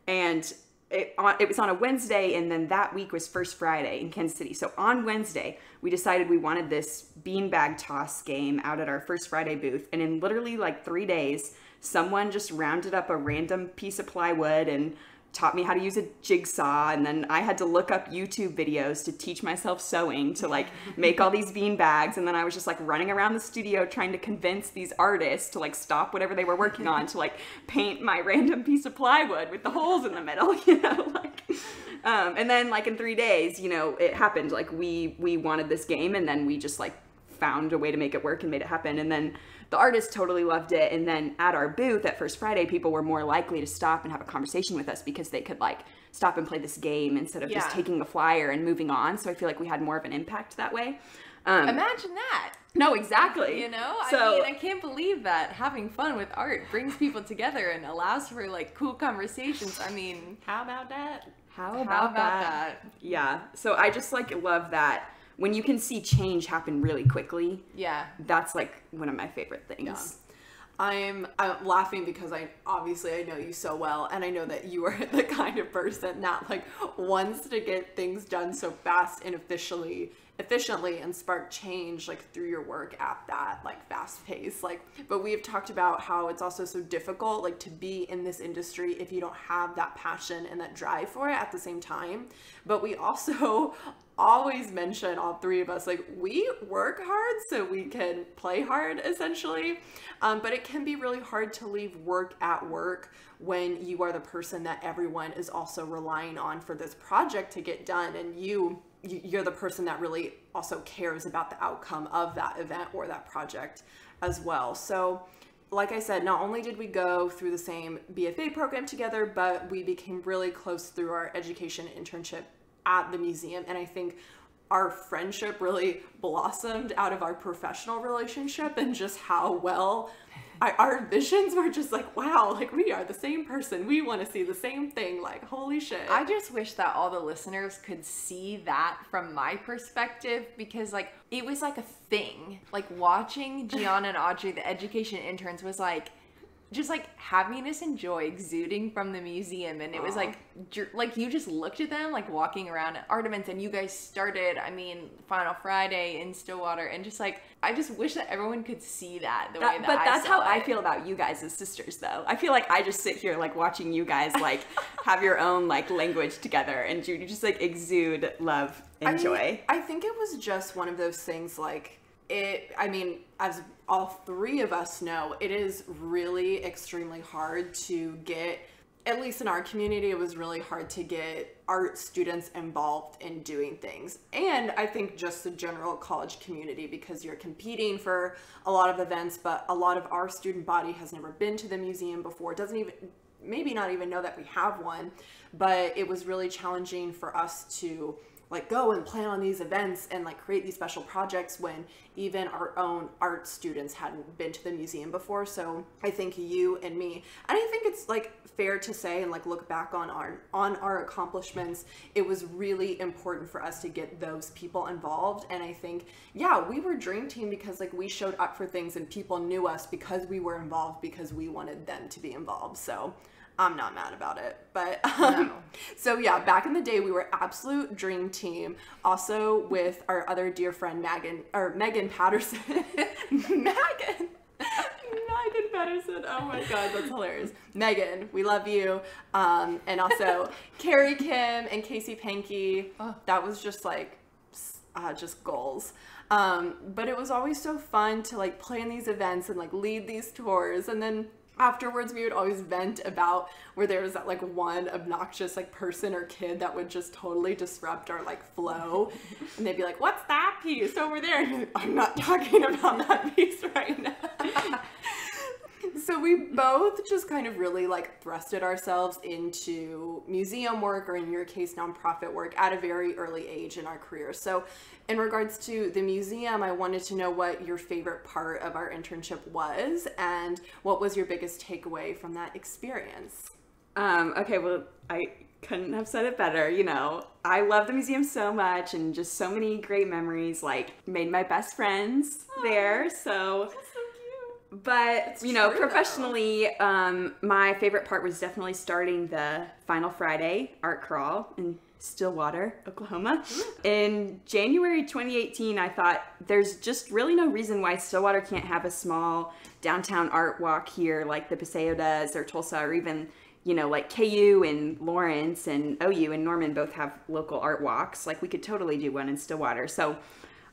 and it was on a Wednesday, and then that week was First Friday in Kansas City. So on Wednesday, we decided we wanted this beanbag toss game out at our First Friday booth. And in literally like 3 days, someone just rounded up a random piece of plywood and taught me how to use a jigsaw, and then I had to look up YouTube videos to teach myself sewing to like make all these bean bags, and then I was just like running around the studio trying to convince these artists to like stop whatever they were working on to like paint my random piece of plywood with the holes in the middle, you know, like and then like in 3 days, you know, it happened. Like we wanted this game, and then we just like found a way to make it work and made it happen. And then the artists totally loved it. And then at our booth at First Friday, people were more likely to stop and have a conversation with us because they could like stop and play this game instead of just taking a flyer and moving on. So I feel like we had more of an impact that way. Imagine that. No, exactly. You know, so, I mean, I can't believe that having fun with art brings people together and allows for like cool conversations. I mean, how about that? How about that? Yeah. So I just like love that. When you can see change happen really quickly, that's like one of my favorite things. Yeah. I'm laughing because I know you so well, and I know that you are the kind of person that like wants to get things done so fast and efficiently and spark change like through your work at that like fast pace. Like, but we've talked about how it's also so difficult like to be in this industry if you don't have that passion and that drive for it at the same time. But we also always mention, all three of us, like we work hard so we can play hard essentially, but it can be really hard to leave work at work when you are the person that everyone is also relying on for this project to get done, and you're the person that really also cares about the outcome of that event or that project as well. So like I said, not only did we go through the same BFA program together, but we became really close through our education internship at the museum. And I think our friendship really blossomed out of our professional relationship, and just how well our visions were just like, wow, like we are the same person. We want to see the same thing. Like, holy shit. I just wish that all the listeners could see that from my perspective, because like it was like a thing. Like watching Gianna and Audrey, the education interns, was like just like happiness and joy exuding from the museum. And it was like you just looked at them like walking around at art events, and you guys started, I mean, Final Friday in Stillwater, and just like I just wish that everyone could see that the way that but that's how I it. feel about you guys as sisters, though. I feel like I just sit here like watching you guys like have your own like language together, and you just like exude love and joy. I think it was just one of those things like as all three of us know, it is really extremely hard to get, at least in our community, it was really hard to get art students involved in doing things. And I think just the general college community, because you're competing for a lot of events, but a lot of our student body has never been to the museum before, doesn't even, maybe not even know that we have one. But it was really challenging for us to like go and plan on these events and like create these special projects when even our own art students hadn't been to the museum before. So I think you and me, and I think it's like fair to say and like look back on our accomplishments, it was really important for us to get those people involved. And I think, yeah, we were dream team because like we showed up for things and people knew us because we were involved, because we wanted them to be involved. So I'm not mad about it. But No. so yeah, back in the day we were absolute dream team. Also with our other dear friend Megan Patterson. Megan Patterson. Oh my god, that's hilarious. Megan, we love you. And also Carrie Kim and Casey Pankey. Oh. That was just like just goals. But it was always so fun to like plan these events and like lead these tours, and then afterwards we would always vent about where there was that like one obnoxious like person or kid that would just totally disrupt our like flow, and they'd be like, what's that piece over there? And I'm not talking about that piece right now. So we both just kind of really like thrusted ourselves into museum work, or in your case nonprofit work, at a very early age in our career. So in regards to the museum, I wanted to know what your favorite part of our internship was and what was your biggest takeaway from that experience. Okay, well, I couldn't have said it better. You know, I love the museum so much, and just so many great memories, like made my best friends there. So but, you know, true, professionally, my favorite part was definitely starting the Final Friday art crawl in Stillwater, Oklahoma. In January 2018, I thought there's just really no reason why Stillwater can't have a small downtown art walk here like the Paseo does, or Tulsa, or even, you know, like KU and Lawrence and OU and Norman both have local art walks. Like we could totally do one in Stillwater. So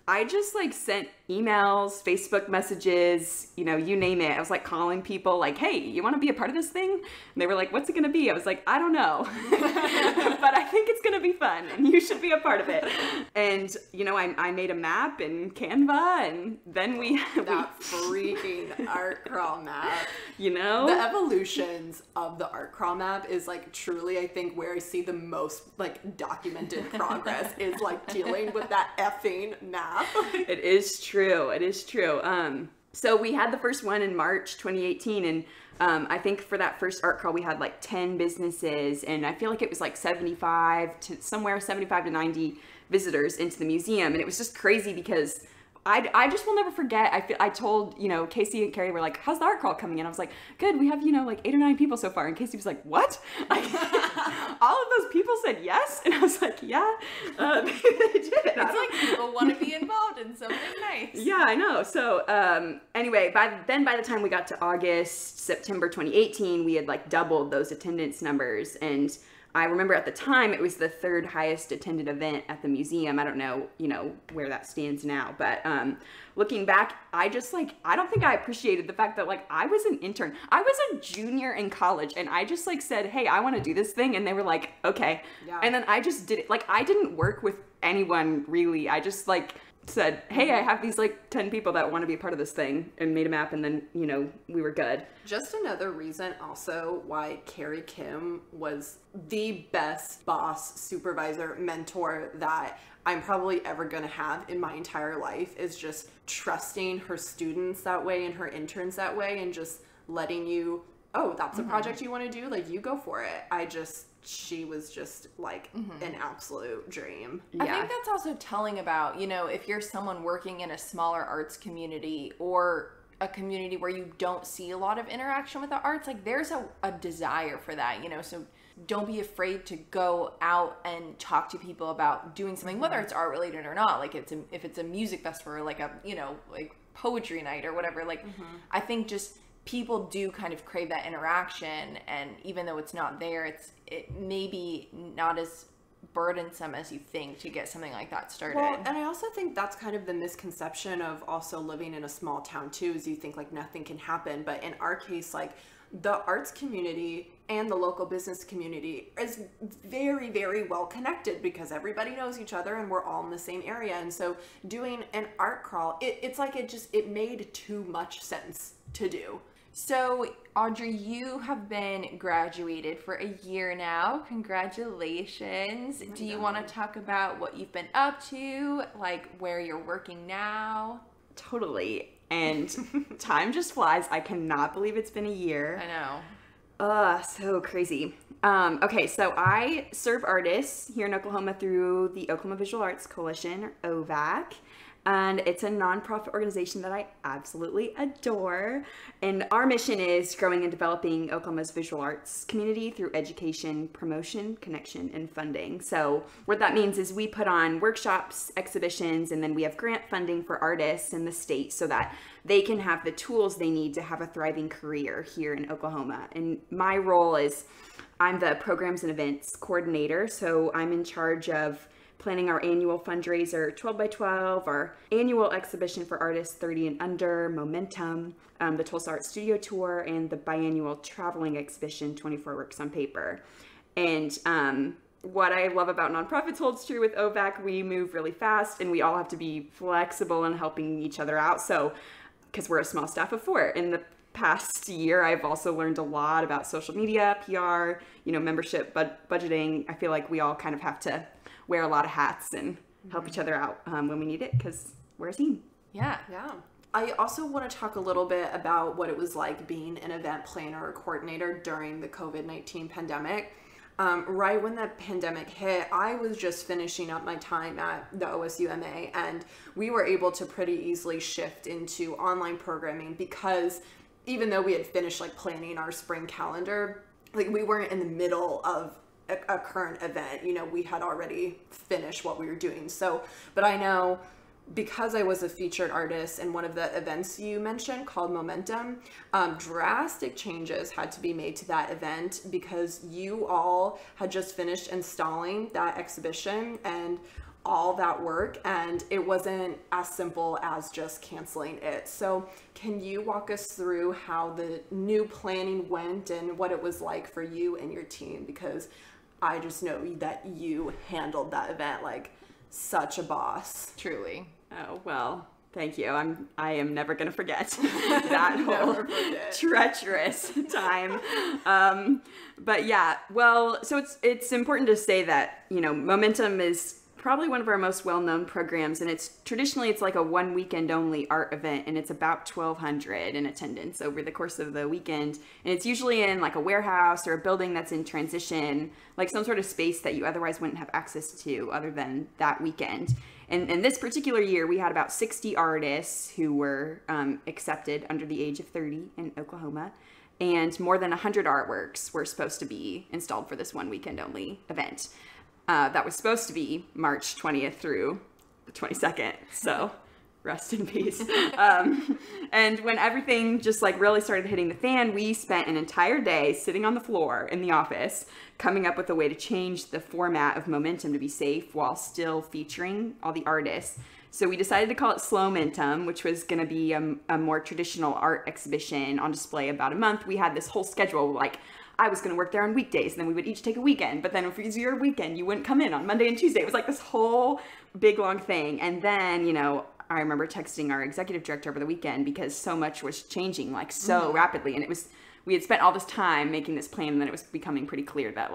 I just like sent emails, Facebook messages, you know, you name it. I was like calling people like, hey, you want to be a part of this thing? And they were like, what's it going to be? I was like, I don't know, but I think it's going to be fun and you should be a part of it. And, you know, I made a map in Canva, and then that freaking art crawl map. You know? The evolutions of the art crawl map is like truly, I think, where I see the most like documented progress is like dealing with that effing map. It is true. It is true. So we had the first one in March 2018, and I think for that first art crawl we had like 10 businesses, and I feel like it was like 75 to 90 visitors into the museum, and it was just crazy because I just will never forget. I told, you know, Casey and Carrie were like, how's the art crawl coming in? I was like, good, we have, you know, like 8 or 9 people so far. And Casey was like, what? Like, all of those people said yes? And I was like, yeah, they did it. It's like people want to be involved in something nice. Yeah, I know. So anyway, by the time we got to September 2018, we had like doubled those attendance numbers. And I remember at the time it was the 3rd highest attended event at the museum. I don't know, you know, where that stands now, but looking back, I don't think I appreciated the fact that like I was an intern. I was a junior in college, and I just like said, hey, I want to do this thing, and they were like, okay. Yeah. And then I just did it. Like I didn't work with anyone really. I just like said, hey, I have these like 10 people that want to be a part of this thing, and made a map, and then, you know, we were good. Just another reason also why Carrie Kim was the best boss, supervisor, mentor that I'm probably ever going to have in my entire life is just trusting her students that way and her interns that way, and just letting you, oh, that's a project you want to do? Like, you go for it. She was just like an absolute dream. Yeah. I think that's also telling about, you know, if you're someone working in a smaller arts community or a community where you don't see a lot of interaction with the arts, like there's a desire for that, you know, so don't be afraid to go out and talk to people about doing something, whether it's art related or not. Like if it's a music festival or like a, you know, like poetry night or whatever, like I think just people do kind of crave that interaction, and even though it's not there, it may be not as burdensome as you think to get something like that started. Well, and I also think that's kind of the misconception of also living in a small town too, is you think like nothing can happen. But in our case, like the arts community and the local business community is very, very well connected because everybody knows each other and we're all in the same area. And so doing an art crawl, it's like it made too much sense to do. So, Audrey, you have been graduated for a year now. Congratulations. Do you want to talk about what you've been up to, like where you're working now? Totally. And time just flies. I cannot believe it's been a year. I know. So crazy. Okay, so I serve artists here in Oklahoma through the Oklahoma Visual Arts Coalition, or OVAC. And it's a nonprofit organization that I absolutely adore. And our mission is growing and developing Oklahoma's visual arts community through education, promotion, connection, and funding. So what that means is we put on workshops, exhibitions, and then we have grant funding for artists in the state so that they can have the tools they need to have a thriving career here in Oklahoma. And my role is I'm the programs and events coordinator. So I'm in charge of planning our annual fundraiser 12 by 12, our annual exhibition for artists 30 and under, Momentum, the Tulsa Art Studio Tour, and the biannual traveling exhibition 24 Works on Paper. And what I love about nonprofits holds true with OVAC. We move really fast and we all have to be flexible in helping each other out. So, because we're a small staff of 4. In the past year, I've also learned a lot about social media, PR, membership, budgeting. I feel like we all kind of have to wear a lot of hats and help each other out when we need it, because we're a team. Yeah. I also want to talk a little bit about what it was like being an event planner or coordinator during the COVID-19 pandemic. Right when the pandemic hit, I was just finishing up my time at the OSU MA, and we were able to pretty easily shift into online programming because even though we had finished planning our spring calendar, we weren't in the middle of a current event. We had already finished what we were doing. So, but I know because I was a featured artist in one of the events you mentioned called Momentum, drastic changes had to be made to that event because you all had just finished installing that exhibition and all that work, and it wasn't as simple as just canceling it. So can you walk us through how the new planning went and what it was like for you and your team? Because I just know that you handled that event like such a boss. Truly. Oh, well, thank you. I am never going to forget that whole treacherous time. But yeah, well, so it's important to say that, Momentum is probably one of our most well-known programs, and it's like a one weekend only art event, and it's about 1,200 in attendance over the course of the weekend, and it's usually in a warehouse or a building that's in transition, some sort of space that you otherwise wouldn't have access to other than that weekend. And this particular year, we had about 60 artists who were accepted under the age of 30 in Oklahoma, and more than 100 artworks were supposed to be installed for this one weekend only event. That was supposed to be March 20th through the 22nd. So rest in peace. And when everything just really started hitting the fan, we spent an entire day sitting on the floor in the office, coming up with a way to change the format of Momentum to be safe while still featuring all the artists. So we decided to call it Slowmentum, which was going to be a more traditional art exhibition on display about a month. We had this whole schedule, I was going to work there on weekdays, and then we would each take a weekend. But then if it was your weekend, you wouldn't come in on Monday and Tuesday. It was this whole big, long thing. And then, I remember texting our executive director over the weekend because so much was changing, so rapidly. And we had spent all this time making this plan, and then it was becoming pretty clear that,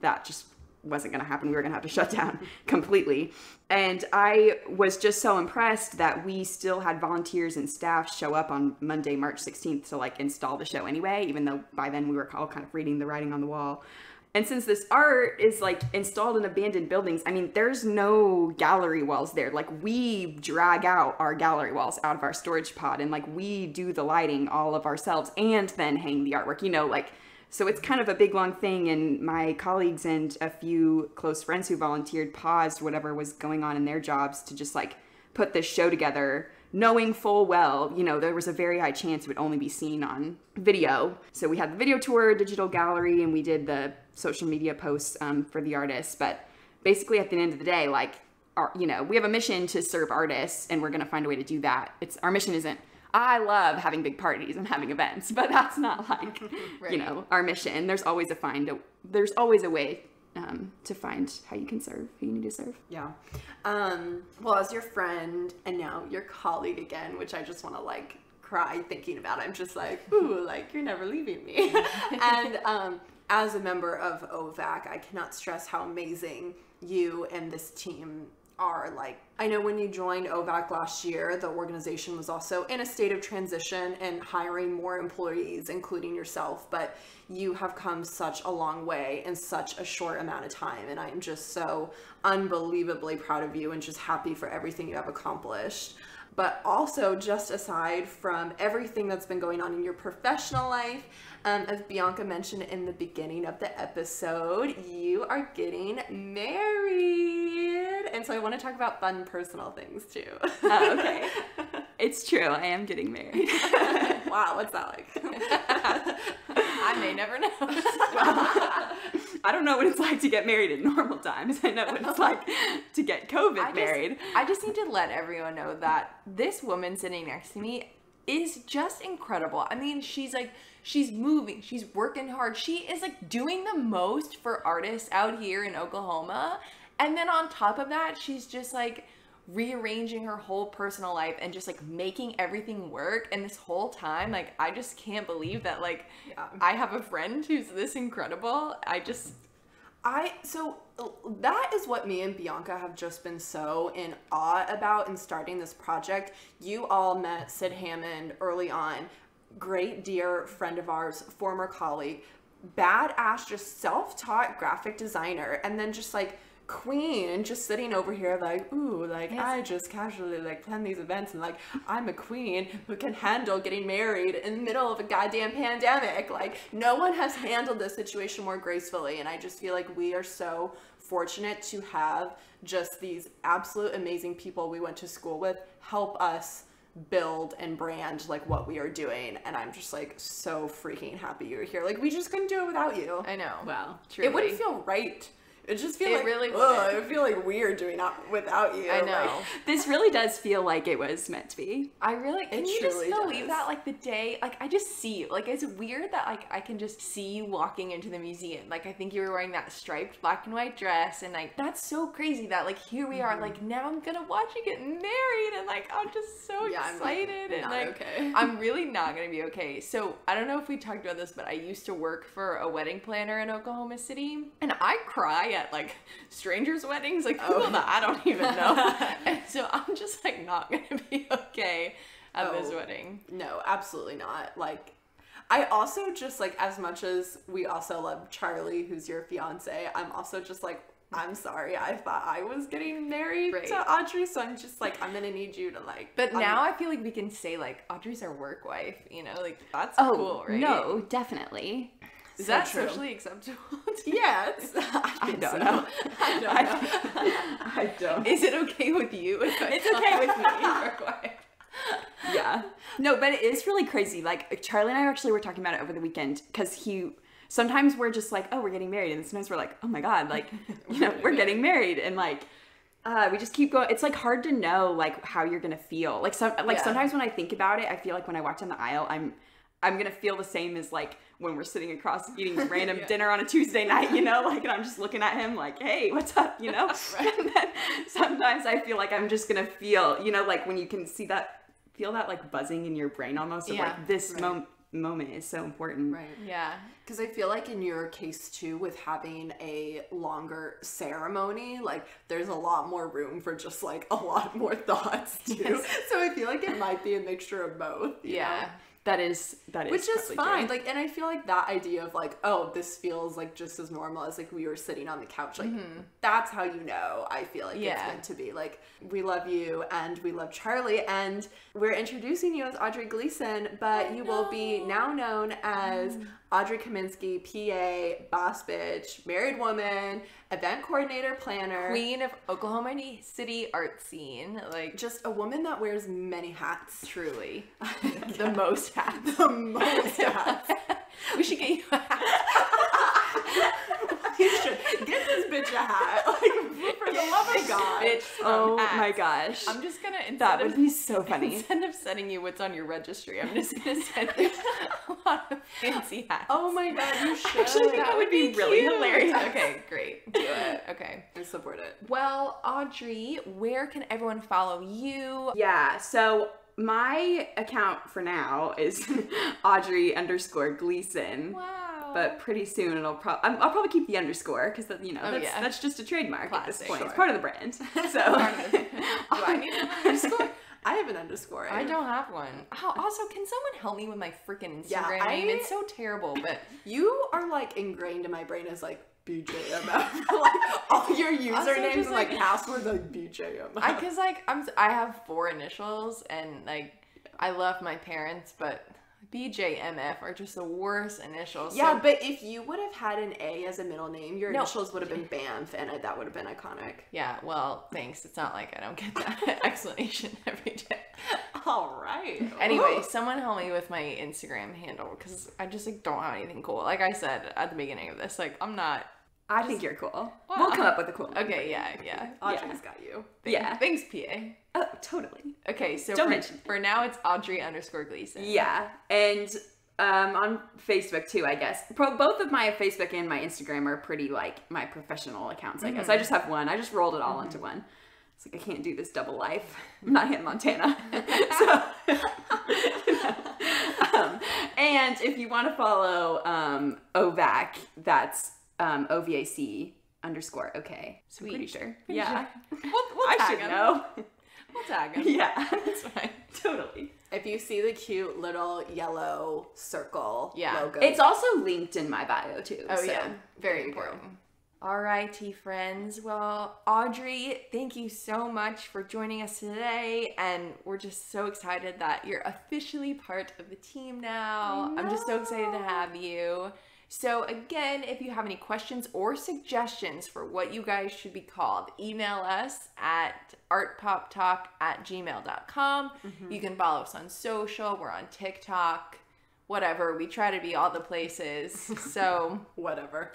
that just wasn't going to happen. We were going to have to shut down completely. And I was just so impressed that we still had volunteers and staff show up on Monday, March 16th to install the show anyway, even though by then we were all kind of reading the writing on the wall. And since this art is installed in abandoned buildings, there's no gallery walls there. We drag out our gallery walls out of our storage pod, and we do the lighting all of ourselves and then hang the artwork, so it's kind of a big, long thing, and my colleagues and a few close friends who volunteered paused whatever was going on in their jobs to just, put this show together, knowing full well, there was a very high chance it would only be seen on video. So we had the video tour, digital gallery, and we did the social media posts for the artists. But basically, at the end of the day, we have a mission to serve artists, and we're going to find a way to do that. Our mission isn't, I love having big parties and having events, but that's not right. Our mission. There's always a way to find how you can serve, who you need to serve. Yeah. Well, as your friend and now your colleague again, which I just want to cry thinking about it. I'm just like, ooh, like, you're never leaving me. And as a member of OVAC, I cannot stress how amazing you and this team are. Like, I know when you joined OVAC last year, the organization was also in a state of transition and hiring more employees, including yourself, but you have come such a long way in such a short amount of time, and I'm just so unbelievably proud of you and just happy for everything you have accomplished. But also, just aside from everything that's been going on in your professional life, as Bianca mentioned in the beginning of the episode, you are getting married. And so I want to talk about fun personal things too. Oh, okay. It's true. I am getting married. Wow, what's that like? I may never know. Well, I don't know what it's like to get married in normal times. I know what it's like to get COVID married. I just need to let everyone know that this woman sitting next to me is just incredible. I mean, she's moving, she's working hard. She is like doing the most for artists out here in Oklahoma. And then on top of that, she's just like rearranging her whole personal life and just like making everything work. And this whole time, like, I just can't believe that, like, I have a friend who's this incredible. So that is what me and Bianca have just been so in awe about in starting this project. You all met Sid Hammond early on, great dear friend of ours, former colleague, badass, just self-taught graphic designer, and then just like queen just sitting over here like, ooh, like, yes. I just casually like plan these events and like I'm a queen who can handle getting married in the middle of a goddamn pandemic. Like, no one has handled this situation more gracefully, and I just feel like we are so fortunate to have just these absolute amazing people we went to school with help us build and brand like what we are doing. And I'm just like so freaking happy you're here. Like, we just couldn't do it without you. I know. Well, truly. It wouldn't feel right. It just feels like, really it would feel like weird doing it without you. I know. Like, this really does feel like it was meant to be. Can you just believe that, like, the day, like, I just see you. Like, it's weird that, like, I can just see you walking into the museum. Like, I think you were wearing that striped black and white dress, and, like, that's so crazy that, like, here we are, like, now I'm gonna watch you get married, and, like, I'm just so excited. I'm not okay. I'm really not gonna be okay. So, I don't know if we talked about this, but I used to work for a wedding planner in Oklahoma City, and I cry at, like, strangers' weddings, like people that I don't even know. And so I'm just like not gonna be okay at this wedding. No, absolutely not. Like, I also just like, as much as we also love Charlie, who's your fiance, I'm also just like, I'm sorry, I thought I was getting married to Audrey, so I'm just like, I'm gonna need you to like. But now I feel like we can say like Audrey's our work wife, you know, like that's cool, right? No, definitely. Is that socially acceptable? Yeah, I don't know. I don't. Is it okay with you? It's okay with me. Yeah. No, but it is really crazy. Like, Charlie and I actually were talking about it over the weekend, because sometimes we're just like, oh, we're getting married, and sometimes we're like, oh my god, like, you know, we're getting married, and like, we just keep going. It's like hard to know like how you're gonna feel. Like sometimes when I think about it, I feel like when I walk down the aisle, I'm gonna feel the same as like when we're sitting across eating random dinner on a Tuesday night, you know, like, and I'm just looking at him like, hey, what's up, you know? And then sometimes I feel like I'm just gonna feel, you know, like when you can feel that like buzzing in your brain almost of like this moment is so important. Right. Yeah. Because I feel like in your case too, with having a longer ceremony, like there's a lot more room for just like a lot more thoughts too. Yes. So I feel like it might be a mixture of both. You know? That is which is fine. True. Like, and I feel like that idea of like, oh, this feels like just as normal as like we were sitting on the couch. Like, that's how you know. I feel like it's meant to be. Like, we love you and we love Charlie, and we're introducing you as Audrey Gleason, but you will be now known as Audrey Kaminsky, PA, boss bitch, married woman, event coordinator, planner, queen of Oklahoma City art scene. Like, just a woman that wears many hats. Truly. The most hats. The most hats. We should get you a hat. You should get this bitch a hat. Like, for the love of God. Oh my gosh. I'm just gonna, that would be so funny. Instead of sending you what's on your registry, I'm just gonna send you a lot of fancy hats. Oh my God, you should. Actually, that would be really hilarious. Okay, great. Do it. Okay. I support it. Well, Audrey, where can everyone follow you? Yeah, so my account for now is Audrey _ Gleason. Wow. But pretty soon I'll probably keep the underscore because that's just a trademark at this point. Sure. It's part of the brand. So Do I need an underscore? I have an underscore. I don't have one. Also, can someone help me with my freaking Instagram Yeah, name? It's so terrible, but You are like ingrained in my brain as like BJMF. Like all your usernames and like passwords like BJMF. because like I have 4 initials and like I love my parents, but BJMF are just the worst initials. Yeah, so, but if you would have had an A as a middle name, your initials would have been Banff, and that would have been iconic. yeah, well, thanks. It's not like I don't get that explanation every day. All right. Anyway, someone help me with my Instagram handle because I just like don't have anything cool. Like I said at the beginning of this, like I'm not. I think you're cool. We'll come up with a cool name. Okay, yeah. Audrey's got you. Yeah. Thanks, PA. Oh, totally. Okay, so Don't mention it. for now it's Audrey _ Gleason. Yeah, and on Facebook too, I guess. Both of my Facebook and my Instagram are pretty like my professional accounts, I guess. I just have one. I just rolled it all into one. It's like I can't do this double life. I'm not Hannah Montana. So, and if you want to follow OVAC, that's OVAC _ okay. Sweet. I'm pretty sure. Yeah. We'll I tag should him. know. We'll tag him. Yeah. That's fine. Totally. If you see the cute little yellow circle logo. It's also linked in my bio too. Oh so. yeah, very important. Alrighty, friends. Well, Audrey, thank you so much for joining us today, and we're just so excited that you're officially part of the team now. I'm just so excited to have you. So again, if you have any questions or suggestions for what you guys should be called, email us at artpoptalk@gmail.com. You can follow us on social. We're on TikTok. Whatever. We try to be all the places. So whatever.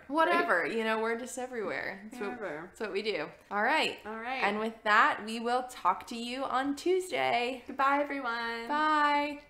you know, we're just everywhere. That's what we do. All right. And with that, we will talk to you on Tuesday. Goodbye, everyone. Bye.